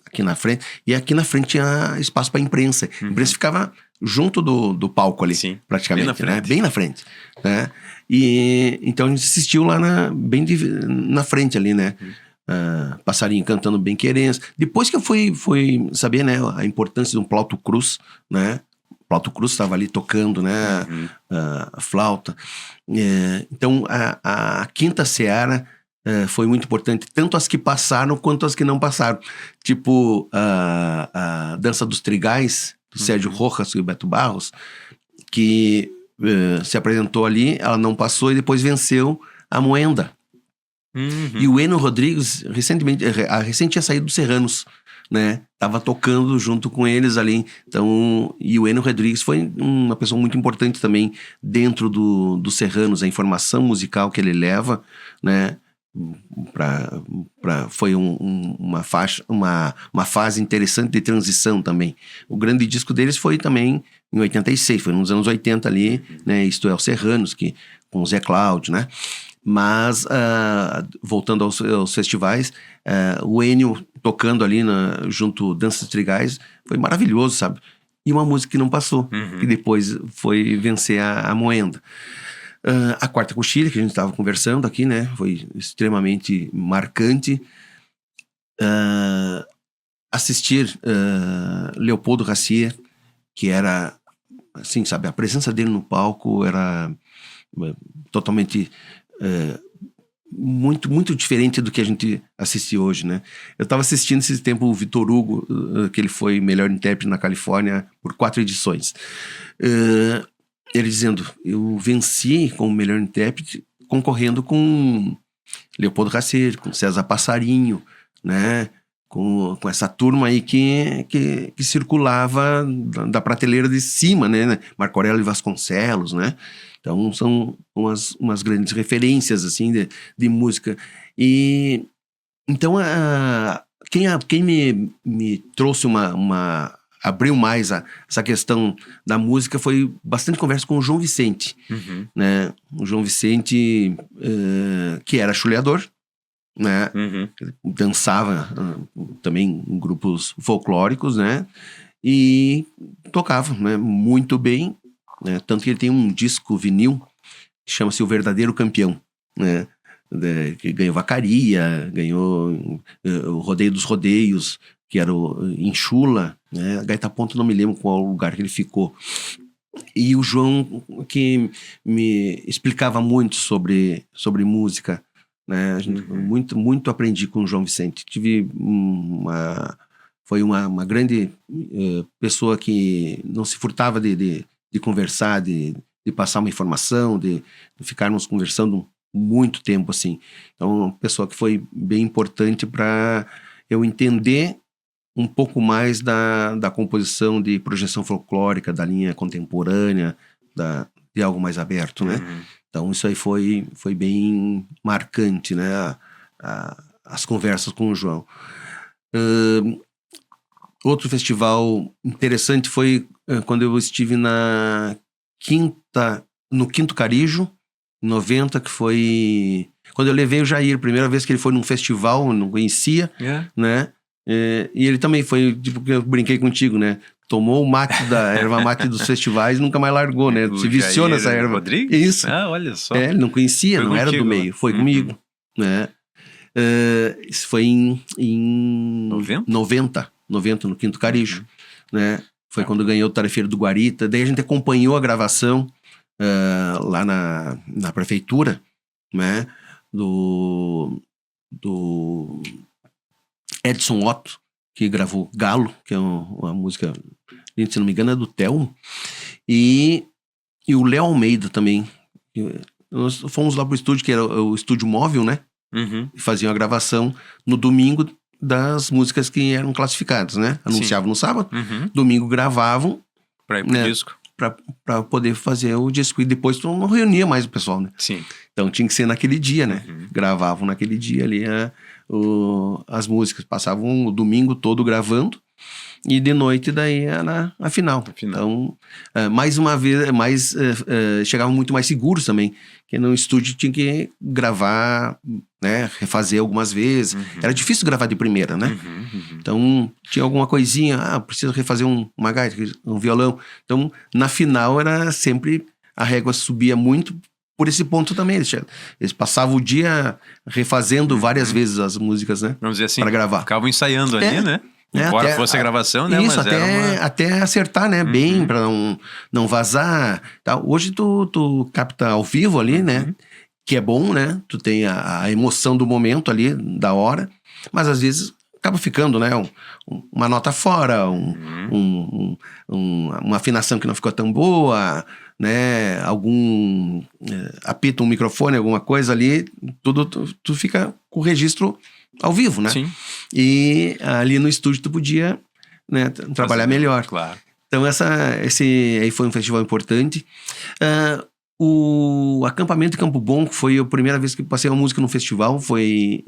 aqui na frente. E aqui na frente tinha espaço para imprensa. A imprensa ficava junto do palco ali, praticamente, bem na frente, né? E então a gente assistiu lá bem na frente ali, né? Passarinho cantando Bem Querência. Depois que eu fui saber, né, a importância do Plauto Cruz, né? O Plauto Cruz estava ali tocando, né? A flauta. Então a Quinta Seara foi muito importante, tanto as que passaram quanto as que não passaram. Tipo a Dança dos Trigais, do Sérgio Rojas e o Beto Barros, que se apresentou ali, ela não passou e depois venceu a Moenda. E o Enio Rodrigues recente tinha saído dos Serranos, né? Tava tocando junto com eles ali. Então, e o Enio Rodrigues foi uma pessoa muito importante também dentro dos Serranos, a informação musical que ele leva, né? Foi uma fase interessante de transição também. O grande disco deles foi também em 86, foi nos anos 80 ali, né? Isto é, os Serranos, com o Zé Cláudio, né? Mas, voltando aos festivais, o Enio tocando ali junto Dança dos Trigais foi maravilhoso, sabe? E uma música que não passou, que depois foi vencer a Moenda. A Quarta Coxilha, que a gente estava conversando aqui, né? Foi extremamente marcante. Assistir Leopoldo Racier, que era, assim, sabe? A presença dele no palco era totalmente... muito, muito diferente do que a gente assiste hoje, né? Eu estava assistindo esse tempo o Vitor Hugo, que ele foi melhor intérprete na Califórnia por 4 edições. Ele dizendo, eu venci como melhor intérprete concorrendo com Leopoldo Racier, com César Passarinho, né? Com essa turma aí que circulava da prateleira de cima, né? Marco Aurélio Vasconcelos, né? Então são umas grandes referências assim de música. E então quem me trouxe abriu mais essa questão da música foi bastante conversa com o João Vicente, né? O João Vicente, que era chuleador, né? Dançava também em grupos folclóricos, né? E tocava, né? Muito bem, né? Tanto que ele tem um disco vinil que chama-se O Verdadeiro Campeão, né? Que ganhou Vacaria, ganhou o Rodeio dos Rodeios, que era em Chula, né? A Gaita Ponto não me lembro qual lugar que ele ficou. E o João, que me explicava muito sobre música, né? Muito, muito aprendi com o João Vicente. Foi uma grande pessoa que não se furtava de conversar, de passar uma informação, de ficarmos conversando muito tempo, assim. Então, uma pessoa que foi bem importante para eu entender um pouco mais da composição de projeção folclórica, da linha contemporânea, de algo mais aberto, né? Então, isso aí foi bem marcante, né? As conversas com o João. Outro festival interessante foi quando eu estive no Quinto Carijo, em 90, que foi... Quando eu levei o Jair, primeira vez que ele foi num festival, eu não conhecia, né? E ele também foi, tipo, que eu brinquei contigo, né? Tomou o mate da erva mate dos festivais e nunca mais largou, né? Se viciou nessa erva. Rodrigues? Isso. Olha só. Ele não conhecia, Foi não era do contigo, meio. Foi comigo, né? Isso foi em 90, no Quinto Carijo, né? Foi quando ganhou o Tarefeiro do Guarita. Daí a gente acompanhou a gravação lá na prefeitura, né? Do Edson Otto, que gravou Galo, que é uma música, se não me engano, é do Telmo. E o Léo Almeida também. Nós fomos lá pro estúdio, que era o estúdio móvel, né? E faziam a gravação no domingo das músicas que eram classificadas, né? Anunciavam no sábado, domingo gravavam. Pra ir pro disco. Pra poder fazer o disco. E depois tu não reunia mais o pessoal, né? Sim. Então tinha que ser naquele dia, né? Gravavam naquele dia ali as músicas. Passavam o domingo todo gravando. E de noite daí era a final. Então, mais uma vez, chegavam muito mais seguros também. Porque no estúdio tinha que gravar, né? Refazer algumas vezes. Era difícil gravar de primeira, né? Então, tinha alguma coisinha. Preciso refazer uma gaita, um violão. Então, na final era sempre... A régua subia muito por esse ponto também. Eles passavam o dia refazendo várias vezes as músicas, né? Vamos dizer assim, para gravar. Ficavam ensaiando ali, né? Embora fosse a gravação, né? Isso, mas até acertar, né? Bem, pra não vazar. Tal. Hoje tu capta ao vivo ali, né? Que é bom, né? Tu tem a emoção do momento ali, da hora. Mas às vezes acaba ficando, né? Uma nota fora, uma afinação que não ficou tão boa, né? Apita um microfone, alguma coisa ali. Tudo tu fica com o registro ao vivo, né? Sim. E ali no estúdio tu podia, né, trabalhar melhor. Claro. Então esse aí foi um festival importante. O acampamento em Campo Bom foi a primeira vez que passei uma música no festival, foi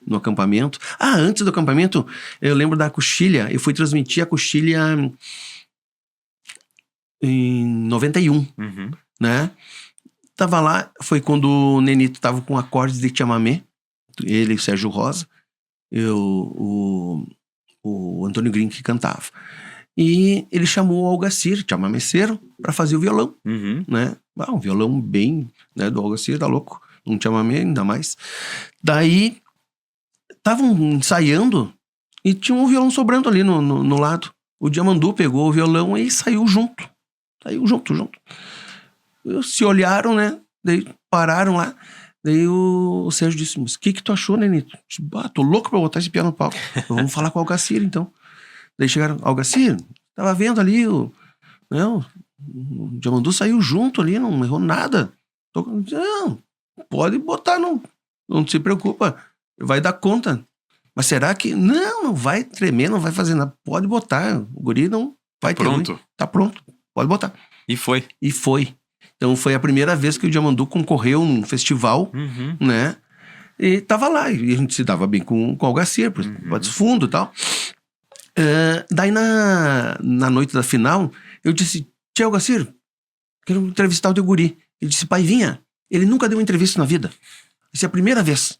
no acampamento. Antes do acampamento, eu lembro da coxilha. Eu fui transmitir a coxilha em 91, né? Tava lá, foi quando o Nenito tava com acordes de chamamé. Ele e o Sérgio Rosa, o Antônio Green que cantava. E ele chamou o Algacir, chamameceiro, para fazer o violão, né? Um violão bem, né, do Algacir, tá louco. Um chamamé ainda mais. Daí, estavam ensaiando e tinha um violão sobrando ali no lado. O Diamandu pegou o violão e saiu junto. Saiu junto. Se olharam, né? Daí pararam lá. Daí o Sérgio disse, mas o que tu achou, Nenito? Tô louco pra botar esse piano no palco. Vamos falar com o Algacir, então. Daí chegaram, Algacir, tava vendo ali, o Diamandu saiu junto ali, não errou nada. Não, pode botar, não se preocupa, vai dar conta. Mas será que... Não vai tremer, não vai fazer nada. Pode botar, o guri não vai ter ruim. Tá pronto, pode botar. E foi. Então foi a primeira vez que o Diamandu concorreu num festival, né? E tava lá, e a gente se dava bem com o Algacir, por fundo e tal. Daí na noite da final, eu disse, tia Algacir, quero entrevistar o teu guri. Ele disse, pai, vinha. Ele nunca deu uma entrevista na vida. Essa é a primeira vez.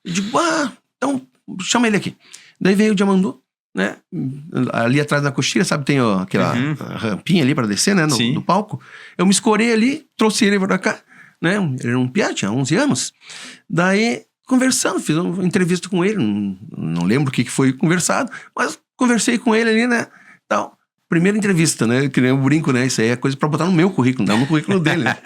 Eu digo, então chama ele aqui. Daí veio o Diamandu, né? Ali atrás da coxilha, sabe, tem aquela rampinha ali pra descer, né? No palco. Eu me escorei ali, trouxe ele pra cá, né? Ele era um piá, tinha 11 anos. Daí, conversando, fiz uma entrevista com ele. Não lembro o que foi conversado, mas conversei com ele ali, né? Tal. Primeira entrevista, né? Que nem eu brinco, né? Isso aí é coisa pra botar no meu currículo, não no currículo dele, né?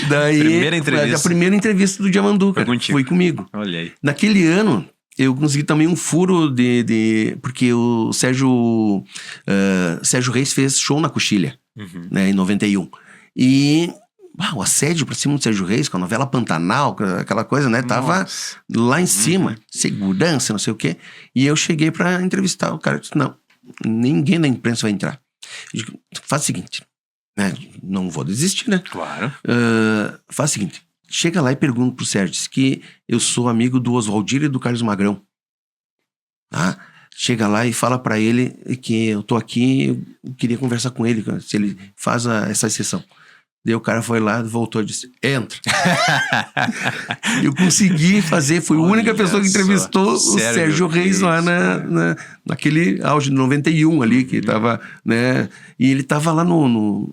Daí, primeira entrevista. A primeira entrevista do Diamandu, cara, foi comigo. Olha aí. Naquele ano, eu consegui também um furo porque o Sérgio Reis fez show na Coxilha, né, em 91. E o assédio pra cima do Sérgio Reis, com a novela Pantanal, aquela coisa, né? Tava Nossa. lá em cima, segurança, não sei o quê. E eu cheguei pra entrevistar o cara. Disse, não, ninguém da imprensa vai entrar. Eu digo, faz o seguinte, né? Não vou desistir, né? Claro. Faz o seguinte, chega lá e pergunta pro Sérgio, diz que eu sou amigo do Oswaldir e do Carlos Magrão. Tá? Chega lá e fala pra ele que eu tô aqui, eu queria conversar com ele, se ele faz essa exceção. Daí o cara foi lá, voltou e disse, entra. Eu consegui fazer, fui a única pessoa que entrevistou o Sérgio Reis lá naquele auge de 91 ali, que tava, né? E ele tava lá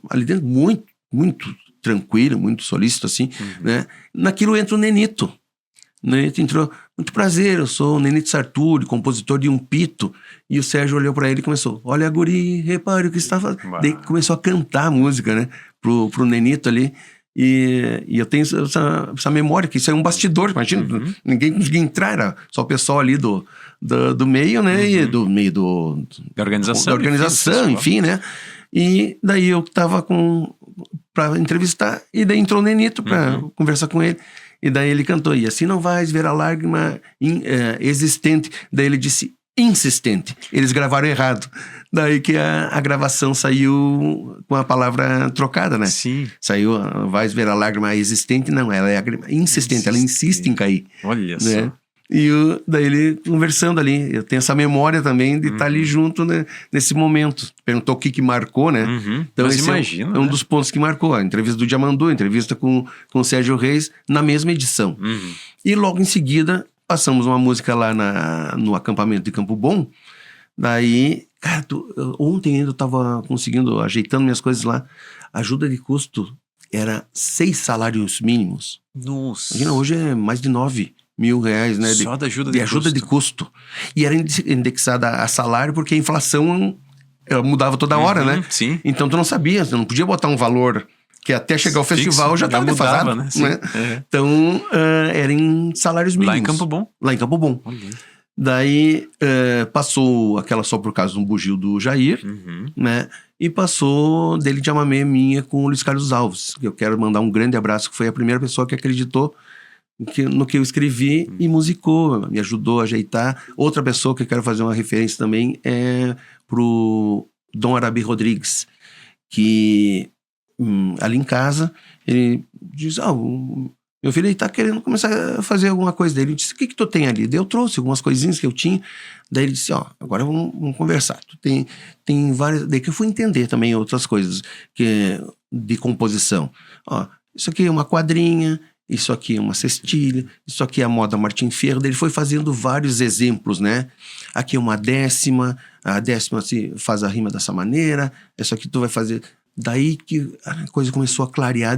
ali dentro, muito, muito tranquilo, muito solícito, assim, né? Naquilo entra o Nenito. O Nenito entrou, muito prazer, eu sou o Nenito Sarturi, compositor de Um Pito. E o Sérgio olhou pra ele e começou, olha, guri, repare o que está fazendo. Daí começou a cantar a música, né? Pro Nenito ali. E eu tenho essa memória, que isso é um bastidor, imagina, ninguém conseguia entrar, era só o pessoal ali do meio, né? E do meio Da organização, enfim, né? E daí eu tava pra entrevistar, e daí entrou o Nenito pra conversar com ele. E daí ele cantou, e assim não vais ver a lágrima existente. Daí ele disse, insistente. Eles gravaram errado. Daí que a gravação saiu com a palavra trocada, né? Sim. Saiu, vais ver a lágrima existente. Não, ela é insistente, ela insiste em cair. Olha né? só. E daí ele conversando ali, eu tenho essa memória também de estar ali junto, né, nesse momento. Perguntou o que marcou, né? Então Mas esse imagina, é um dos pontos que marcou. A entrevista do Diamandu, a entrevista com o Sérgio Reis, na mesma edição. E logo em seguida, passamos uma música lá no acampamento de Campo Bom. Daí, cara, ontem ainda eu tava ajeitando minhas coisas lá. A ajuda de custo era 6 salários mínimos. Nossa. Imagina, hoje é mais de 9 mil reais, né? Só da ajuda de custo. E era indexada a salário porque a inflação ela mudava toda hora, né? Sim. Então tu não sabia, você não podia botar um valor que até chegar ao festival já estava defasado, né? Então, era em salários mínimos. Lá em Campo Bom. Lá em Campo Bom. Daí, passou aquela Só por Causa de um Bugio do Jair, né? E passou Dele de Amamé minha com o Luiz Carlos Alves. Eu quero mandar um grande abraço, que foi a primeira pessoa que acreditou no que eu escrevi e musicou, me ajudou a ajeitar. Outra pessoa que eu quero fazer uma referência também é pro Dom Arabi Rodrigues, que ali em casa, ele diz, meu filho aí tá querendo começar a fazer alguma coisa dele. Ele disse, o que tu tem ali? Daí eu trouxe algumas coisinhas que eu tinha. Daí ele disse, agora vamos conversar. Tu tem várias... Daí que eu fui entender também outras coisas de composição. Isso aqui é uma quadrinha, isso aqui é uma cestilha, isso aqui é a moda Martim Fierro. Ele foi fazendo vários exemplos, né? Aqui é uma décima, a décima se faz a rima dessa maneira, essa aqui tu vai fazer... Daí que a coisa começou a clarear,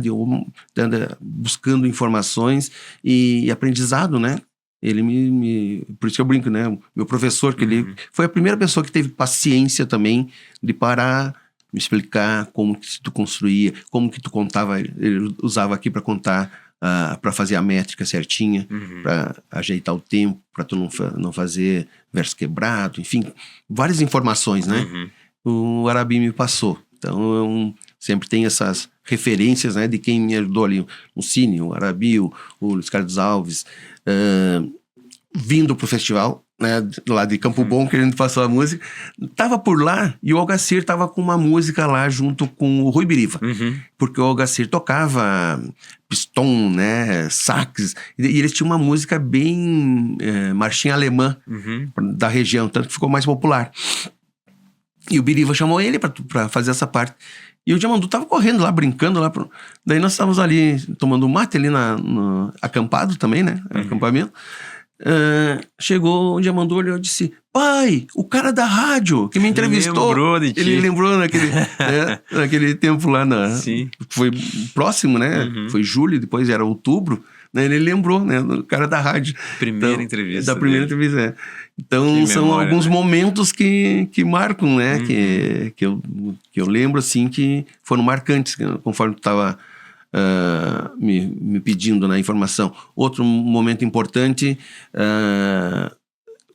buscando informações e aprendizado, né? Ele por isso que eu brinco, né? Meu professor, que ele foi a primeira pessoa que teve paciência também de parar, me explicar como que tu construía, como que tu contava. Ele usava aqui para contar, para fazer a métrica certinha, para ajeitar o tempo, para tu não fazer verso quebrado, enfim, várias informações, né? O Arabi me passou. Então, eu sempre tenho essas referências, né, de quem me ajudou ali. O Cine, o Arabi, o Luiz Carlos Alves, vindo pro festival, né, lá de Campo Bom, que a gente passou a música. Tava por lá e o Algacir tava com uma música lá junto com o Rui Biriva. Porque o Algacir tocava piston, né, sax, e eles tinham uma música bem marchinha alemã da região, tanto que ficou mais popular. E o Biriva chamou ele pra fazer essa parte. E o Diamandu tava correndo lá, brincando lá. Daí nós estávamos ali tomando mate ali no acampado também, né? Acampamento. Chegou o Diamandu, olhou e disse, pai, o cara da rádio que me entrevistou. Lembrou de ti. Ele lembrou naquele tempo lá. Sim. Foi próximo, né? Foi julho, depois era outubro. Né? Ele lembrou, né? Do cara da rádio. Primeira entrevista. Da primeira entrevista, Então, que são memória, alguns né? momentos que marcam, né? Que eu lembro, assim, que foram marcantes, conforme tu estava me pedindo na informação. Outro momento importante,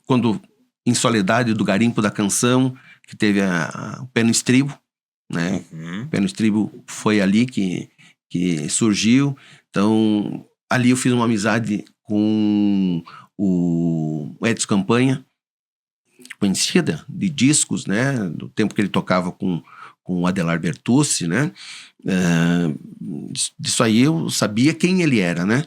quando em Soledade, do Garimpo da Canção, que teve o Pé no Estribo, né? O Pé no Estribo foi ali que que surgiu. Então, ali eu fiz uma amizade com o Edson Campanha, conhecida de discos, né? Do tempo que ele tocava com o Adelar Bertucci, né? Disso aí eu sabia quem ele era, né?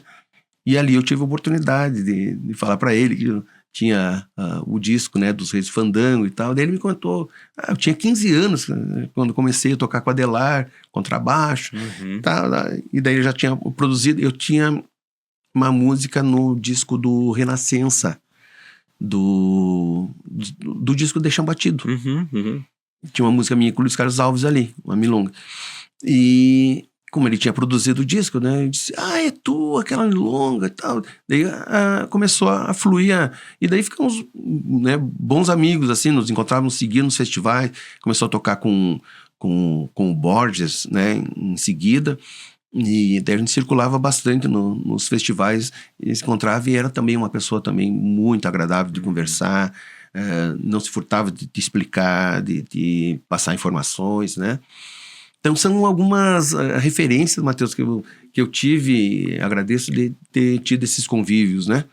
E ali eu tive a oportunidade de falar para ele que eu tinha o disco, né, dos Reis do Fandango e tal. Daí ele me contou, eu tinha 15 anos quando comecei a tocar com Adelar, contrabaixo, tá, e daí eu já tinha produzido, eu tinha uma música no disco do Renascença, do disco Deixa Batido. Tinha uma música minha com o Luiz Carlos Alves ali, uma milonga. E como ele tinha produzido o disco, né, ele disse, é tu, aquela milonga e tal. Daí começou a fluir, e daí ficamos, né, bons amigos, assim, nos encontrávamos, seguindo nos festivais, começou a tocar com o Borges, né, em seguida, e daí a gente circulava bastante nos festivais, e se encontrava, e era também uma pessoa também muito agradável de conversar, não se furtava de te explicar, de passar informações, né. Então são algumas referências, Matheus, que eu tive, agradeço de ter tido esses convívios, né?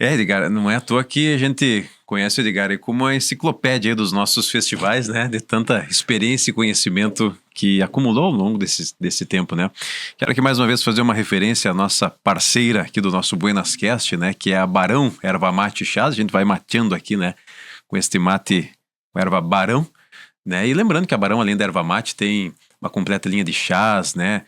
Edgar, não é à toa que a gente conhece o Edgar aí como uma enciclopédia aí dos nossos festivais, né? De tanta experiência e conhecimento que acumulou ao longo desse tempo, né? Quero aqui mais uma vez fazer uma referência à nossa parceira aqui do nosso Buenas Cast, né? Que é a Barão Erva Mate Chás. A gente vai mateando aqui, né? Com este mate, com erva Barão. Né? E lembrando que a Barão, além da erva mate, tem uma completa linha de chás, né?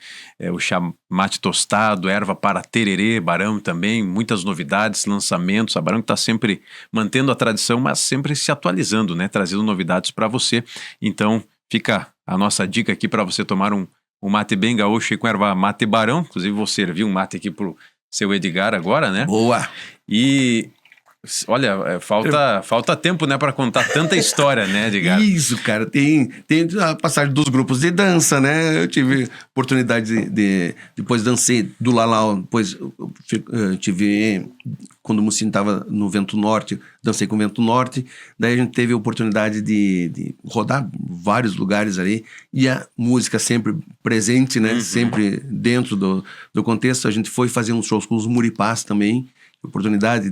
O chá mate tostado, erva para tererê, Barão também, muitas novidades, lançamentos. A Barão está sempre mantendo a tradição, mas sempre se atualizando, né? Trazendo novidades para você. Então, fica a nossa dica aqui para você tomar um mate bem gaúcho e com erva mate Barão. Inclusive, vou servir um mate aqui pro seu Edgar agora, né? Boa! E olha, falta tempo, né, para contar tanta história, né, Edgar? Isso, cara, tem a passagem dos grupos de dança, né? Eu tive oportunidade depois dancei do Lalau, depois eu tive, quando o Mucine estava no Vento Norte, dancei com o Vento Norte, daí a gente teve a oportunidade de rodar vários lugares ali, e a música sempre presente, né? Sempre dentro do contexto. A gente foi fazer uns shows com os Muripás também, oportunidade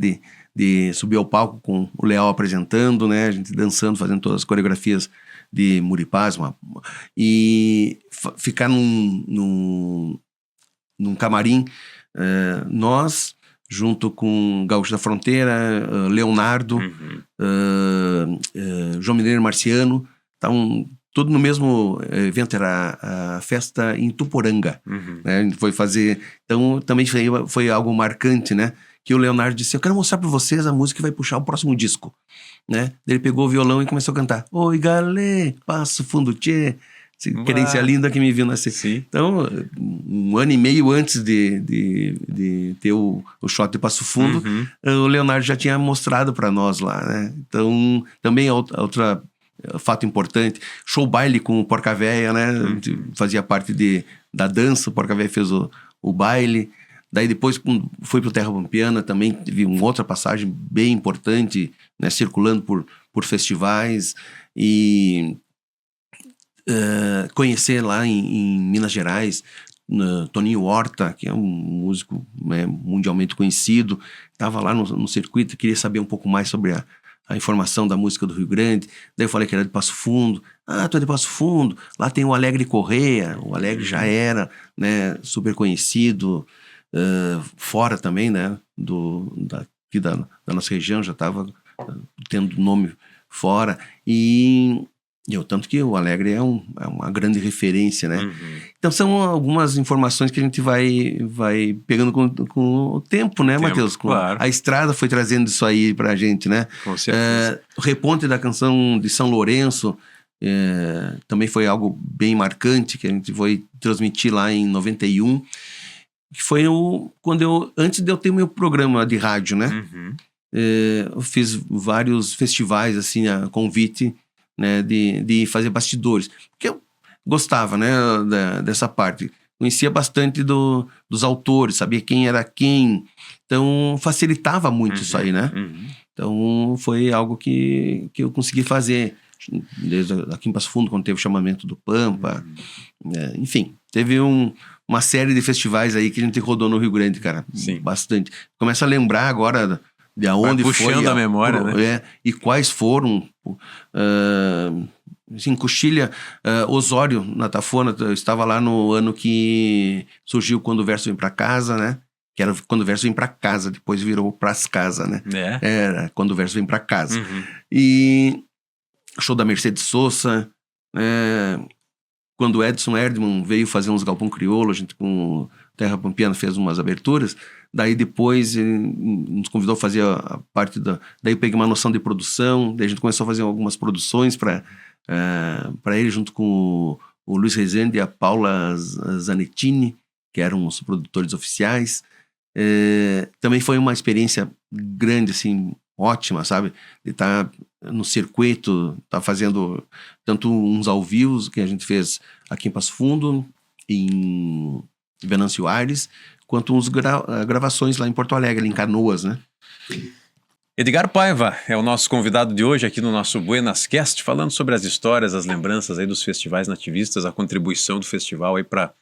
de subir ao palco com o Leal apresentando, né? A gente dançando, fazendo todas as coreografias de Muripás, e ficar num camarim, nós, junto com Gaúcho da Fronteira, Leonardo, João Mineiro Marciano, estavam tudo no mesmo evento, era a festa em Tuporanga, né? A gente foi fazer, então também foi algo marcante, né? Que o Leonardo disse, eu quero mostrar pra vocês a música que vai puxar o próximo disco, né? Ele pegou o violão e começou a cantar, oi galê, Passo Fundo tchê, querência linda que me viu nascer. Sim. Então, um ano e meio antes de ter o shot de Passo Fundo, o Leonardo já tinha mostrado pra nós lá, né? Então, também outra fato importante, show baile com o Porca Véia, né? A gente fazia parte da dança, o Porca Véia fez o baile. Daí depois foi pro Terra Pampiana, também teve uma outra passagem bem importante, né, circulando por festivais, e conhecer lá em Minas Gerais, Toninho Horta, que é um músico, né, mundialmente conhecido, estava lá no circuito, queria saber um pouco mais sobre a informação da música do Rio Grande. Daí eu falei que era de Passo Fundo. Tu é de Passo Fundo, lá tem o Alegre Correia, o Alegre já era, né, super conhecido, fora também, né, aqui da nossa região, já estava tendo nome fora, e tanto que o Alegre é uma grande referência, né? Então são algumas informações que a gente vai pegando com o tempo, né, Matheus? Claro. A estrada foi trazendo isso aí pra gente, né? Com certeza. O reponte da canção de São Lourenço também foi algo bem marcante, que a gente foi transmitir lá em 91, que foi antes de eu ter meu programa de rádio, né? Eu fiz vários festivais, assim, a convite, né, de fazer bastidores, porque eu gostava, né, dessa parte, conhecia bastante dos autores, sabia quem era quem, então facilitava muito isso aí, né? Então foi algo que eu consegui fazer desde aqui em Passo Fundo, quando teve o chamamento do Pampa. Enfim, teve uma série de festivais aí que a gente rodou no Rio Grande, cara. Sim. Bastante. Começa a lembrar agora de onde foi. Puxando a memória, né? E quais foram. Assim, Coxilha, Osório, na Tafona, eu estava lá no ano que surgiu Quando o Verso Vem Pra Casa, né? Que era Quando o Verso Vem Pra Casa, depois virou Pras Casa, né? Era Quando o Verso Vem Pra Casa. E show da Mercedes Sosa, quando o Edson Erdmann veio fazer uns galpão crioulo, a gente com Terra Pampiana fez umas aberturas, daí depois ele nos convidou a fazer a parte daí eu peguei uma noção de produção, daí a gente começou a fazer algumas produções para ele, junto com o Luiz Rezende e a Paula Zanettini, que eram os produtores oficiais. Também foi uma experiência grande, assim, ótima, sabe? De estar no circuito, tá fazendo tanto uns ao vivo que a gente fez aqui em Passo Fundo, em Venâncio Aires, quanto uns gravações lá em Porto Alegre, ali em Canoas, né? Edgar Paiva é o nosso convidado de hoje aqui no nosso Buenas Cast, falando sobre as histórias, as lembranças aí dos festivais nativistas, a contribuição do festival aí para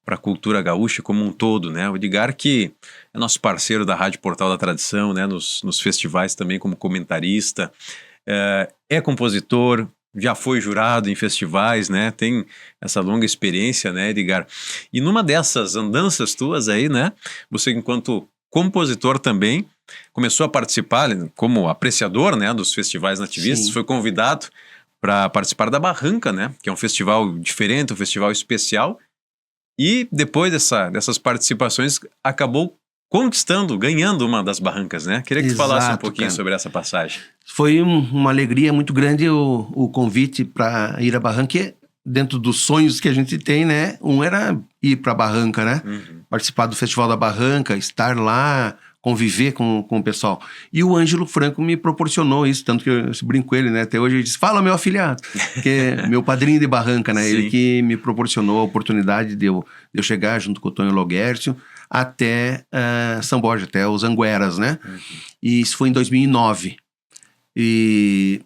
a cultura gaúcha como um todo, né? O Edgar, que é nosso parceiro da Rádio Portal da Tradição, né? Nos festivais também como comentarista, é compositor, já foi jurado em festivais, né? Tem essa longa experiência, né, Edgar? E numa dessas andanças tuas aí, né? Você, enquanto compositor também, começou a participar como apreciador, né, dos festivais nativistas. Sim. Foi convidado para participar da Barranca, né, que é um festival diferente, um festival especial. E depois dessas participações, acabou ganhando uma das barrancas, né? Queria que tu falasse um pouquinho sobre essa passagem. Foi uma alegria muito grande o convite para ir à Barranca, que dentro dos sonhos que a gente tem, né? Um era ir para a Barranca, né? Participar do Festival da Barranca, estar lá, conviver com o pessoal. E o Ângelo Franco me proporcionou isso, tanto que eu brinco com ele, né? Até hoje ele diz, fala, meu afilhado, que é meu padrinho de Barranca, né? Ele que me proporcionou a oportunidade de eu chegar junto com o Tonho Loguércio até São Borja, até os Angueras, né? E isso foi em 2009. E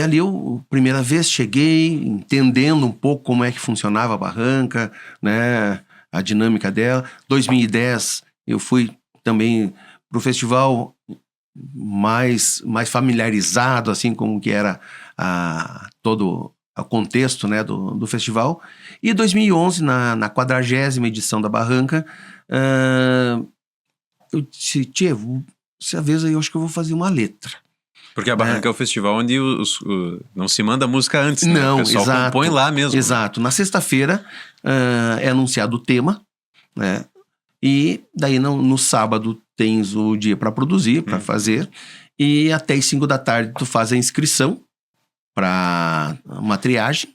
ali eu, primeira vez, cheguei entendendo um pouco como é que funcionava a Barranca, né? A dinâmica dela. 2010 eu fui também para o festival mais familiarizado, assim, como que era todo o contexto, né, do festival. E 2011, na 40ª edição da Barranca, eu disse, tchê, essa vez aí eu acho que eu vou fazer uma letra. Porque a Barranca é o festival onde não se manda música antes, né? Não, o pessoal compõe lá mesmo. Exato. Né? Na sexta-feira é anunciado o tema, né? E daí no sábado tens o dia para produzir, para fazer, e até as 5 da tarde tu faz a inscrição para uma triagem,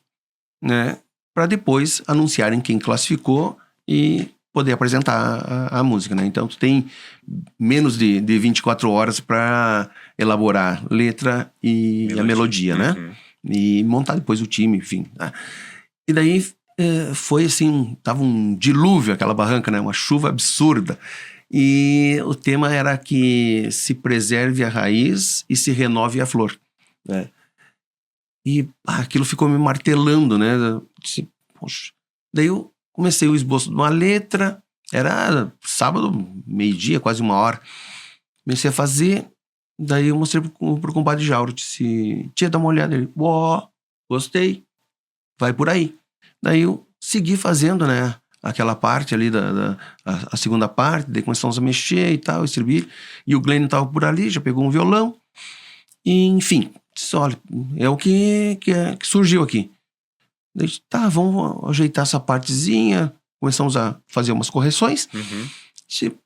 né? Para depois anunciarem quem classificou e poder apresentar a música, né? Então tu tem menos de 24 horas para elaborar letra e a melodia, né? E montar depois o time, enfim. Né? E daí foi assim, tava um dilúvio aquela Barranca, né? Uma chuva absurda. E o tema era que se preserve a raiz e se renove a flor, né? E aquilo ficou me martelando, né? Eu disse, poxa. Daí eu comecei o esboço de uma letra, era sábado, meio-dia, quase 1h. Comecei a fazer, daí eu mostrei pro compadre Jauro, disse, tia, dá uma olhada. Ele, gostei, vai por aí. Daí eu segui fazendo, né, aquela parte ali, a segunda parte, daí começamos a mexer e tal, estribilho, e o Glenn tava por ali, já pegou um violão, e enfim, disse, olha, é o que surgiu aqui. Daí, tá, vamos ajeitar essa partezinha, começamos a fazer umas correções,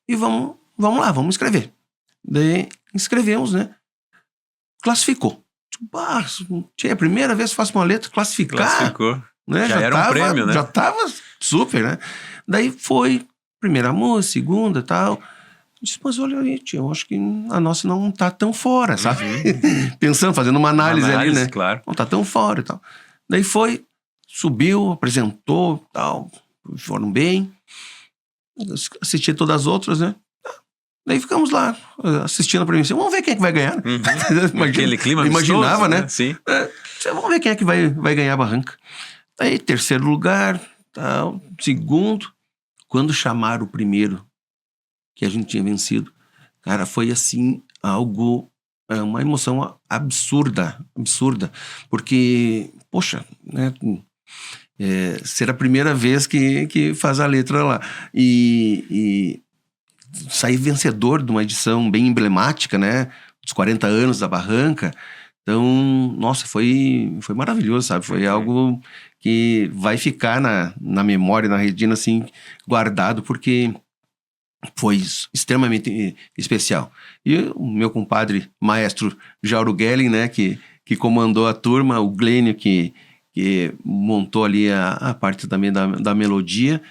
e vamos lá, vamos escrever. Daí escrevemos, né, classificou. Tipo, a primeira vez que faço uma letra, classificou. Né? Já era um prêmio, né? Já tava super, né? Daí foi primeira música, segunda e tal. Eu disse, mas olha aí, tio, eu acho que a nossa não tá tão fora, sabe? Pensando, fazendo uma análise ali, né? Claro. Não tá tão fora e tal. Daí foi, subiu, apresentou tal, foram bem. Assisti todas as outras, né? Daí ficamos lá, assistindo a premiação. Vamos ver quem é que vai ganhar. Aquele clima imaginava, amistoso, né? Sim. Vamos ver quem é que vai ganhar a barranca. Daí, terceiro lugar, tal, segundo. Quando chamaram o primeiro, que a gente tinha vencido, cara, foi assim, algo, uma emoção absurda. Porque, poxa, né? Ser a primeira vez que faz a letra lá. E sair vencedor de uma edição bem emblemática, né? Dos 40 anos da Barranca. Então, nossa, foi maravilhoso, sabe? Foi algo que vai ficar na memória, na retina, assim, guardado, porque foi extremamente especial. E o meu compadre, maestro Jauro Gelling, né? Que comandou a turma, o Glênio, que montou ali a parte também da melodia,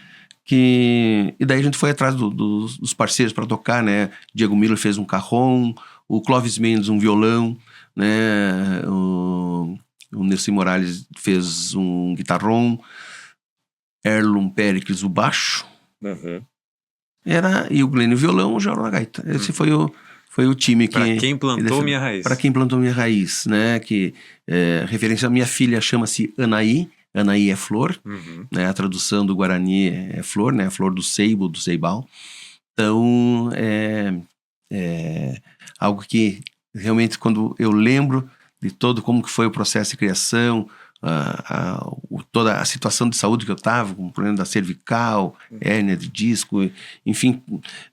e daí a gente foi atrás dos parceiros para tocar, né? Diego Miller fez um cajón, o Clóvis Mendes um violão, né? O Nelson Morales fez um guitarrão, Erlon Pericles o baixo, e o Glênio o violão, o Jauro na gaita. Esse foi o time que... Para quem plantou minha raiz. Para quem plantou minha raiz, né? Que referência à minha filha chama-se Anaí. Anaí é flor, né? A tradução do Guarani é flor, né? A flor do seibo, do ceibal. Então, é algo que realmente, quando eu lembro de todo como que foi o processo de criação, toda a situação de saúde que eu estava, com o problema da cervical, hérnia de disco, enfim,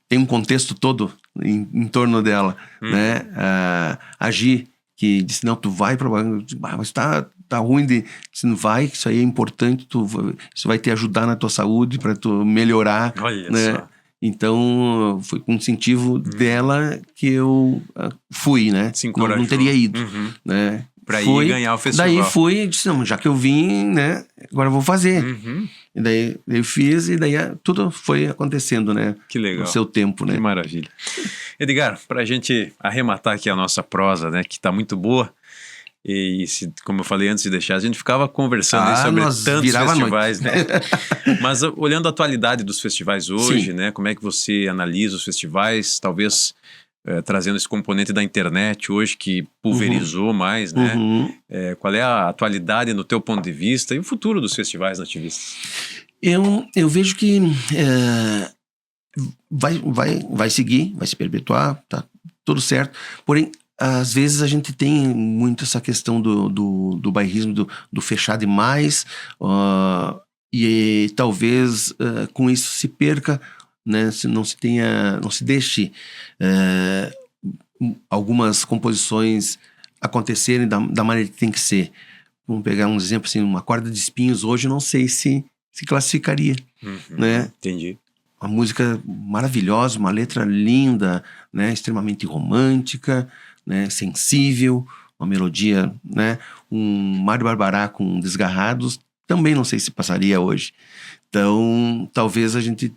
tem um contexto todo em torno dela, né? A Gi, que disse, não, tu vai para mas tá ruim disse, não vai, que isso aí é importante, isso vai te ajudar na tua saúde, para tu melhorar. Olha né? só. Então, foi com incentivo dela que eu fui, né? Se encorajou. Não teria ido, né? Pra ir ganhar o festival. Daí fui e disse, não, já que eu vim, né? Agora eu vou fazer. E daí eu fiz e daí tudo foi acontecendo, né? Que legal. No seu tempo, né? Que maravilha. Edgar, pra gente arrematar aqui a nossa prosa, né? Que tá muito boa. E como eu falei antes de deixar, a gente ficava conversando aí sobre tantos festivais, né? Mas olhando a atualidade dos festivais hoje, né? Como é que você analisa os festivais, talvez trazendo esse componente da internet hoje que pulverizou mais, né? Qual é a atualidade no teu ponto de vista e o futuro dos festivais nativistas? Eu vejo que vai seguir, vai se perpetuar, tá tudo certo, porém às vezes a gente tem muito essa questão do bairrismo, do fechar demais, e talvez com isso se perca, né? Se não se deixe algumas composições acontecerem da maneira que tem que ser. Vamos pegar um exemplo assim, uma corda de espinhos hoje, não sei se classificaria, né? Entendi. Uma música maravilhosa, uma letra linda, né? Extremamente romântica, né? Sensível, uma melodia, né? Um Mário Barbará com Desgarrados, também não sei se passaria hoje. Então, talvez a gente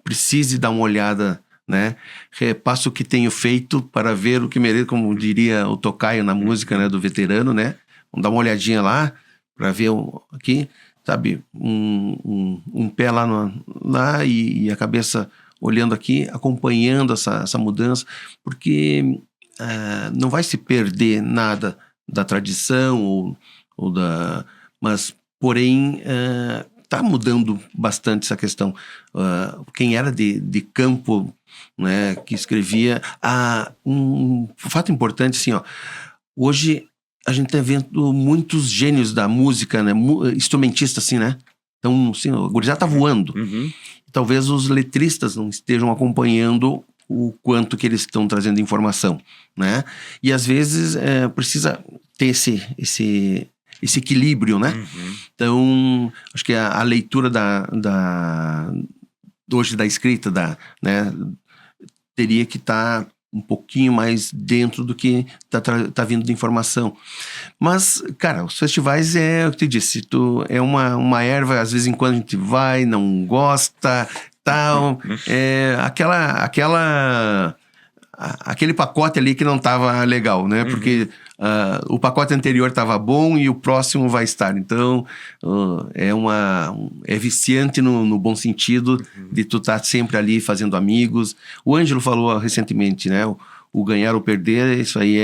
precise dar uma olhada, né? Repasso o que tenho feito para ver o que mereço, como diria o Tocaio na música, né? Do veterano, né? Vamos dar uma olhadinha lá para ver aqui, sabe? Um pé lá e a cabeça olhando aqui, acompanhando essa mudança, porque não vai se perder nada da tradição mas porém está mudando bastante essa questão. Quem era de campo, né, que escrevia, um fato importante assim, hoje a gente está vendo muitos gênios da música, né, instrumentistas assim, né? Então, assim, a gurizada tá voando. Talvez os letristas não estejam acompanhando o quanto que eles estão trazendo informação, né? E às vezes precisa ter esse equilíbrio, né? Então, acho que a leitura hoje da escrita, né, teria que estar um pouquinho mais dentro do que tá vindo de informação. Mas, cara, os festivais é o que te disse, é uma erva, às vezes em quando a gente vai, aquele pacote ali que não estava legal, né? Porque o pacote anterior estava bom e o próximo vai estar. Então, é viciante no bom sentido de tu estar sempre ali fazendo amigos. O Ângelo falou recentemente, né? O ganhar ou perder, isso aí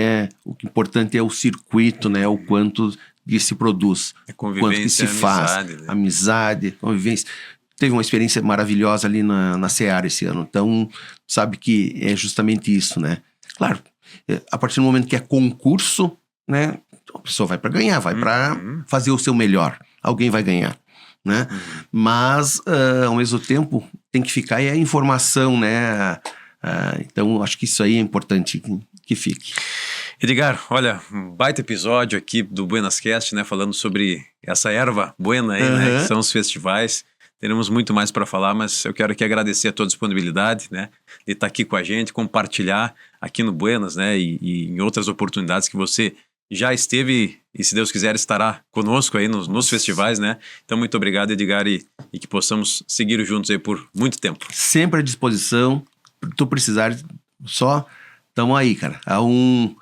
o importante é o circuito, né? O quanto que se produz, quanto que se faz, amizade, né? Amizade, convivência. Teve uma experiência maravilhosa ali na Seara esse ano. Então, sabe que é justamente isso, né? Claro, a partir do momento que é concurso, né? A pessoa vai para ganhar, vai para fazer o seu melhor. Alguém vai ganhar, né? Mas, ao mesmo tempo, tem que ficar aí a informação, né? Então, acho que isso aí é importante que fique. Edgar, olha, um baita episódio aqui do Buenas Cast, né? Falando sobre essa erva buena aí, né? Que são os festivais. Teremos muito mais para falar, mas eu quero aqui agradecer a tua disponibilidade, né? De estar aqui com a gente, compartilhar aqui no Buenas, né? E em outras oportunidades que você já esteve e, se Deus quiser, estará conosco aí nos festivais, né? Então, muito obrigado, Edgar, e que possamos seguir juntos aí por muito tempo. Sempre à disposição. Tu precisar, só estamos aí, cara. Há um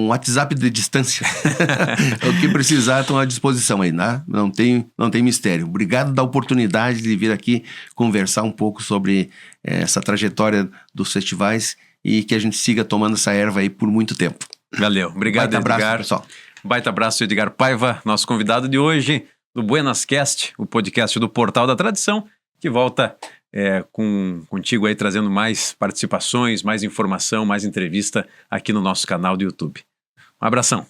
WhatsApp de distância. O que precisar, estão à disposição aí, né? Não tem mistério. Obrigado da oportunidade de vir aqui conversar um pouco sobre essa trajetória dos festivais e que a gente siga tomando essa erva aí por muito tempo. Valeu. Obrigado, Baita Edgar. abraço, pessoal. Baita abraço, Edgar Paiva, nosso convidado de hoje do Buenas Cast, o podcast do Portal da Tradição, que volta contigo aí trazendo mais participações, mais informação, mais entrevista aqui no nosso canal do YouTube. Um abração.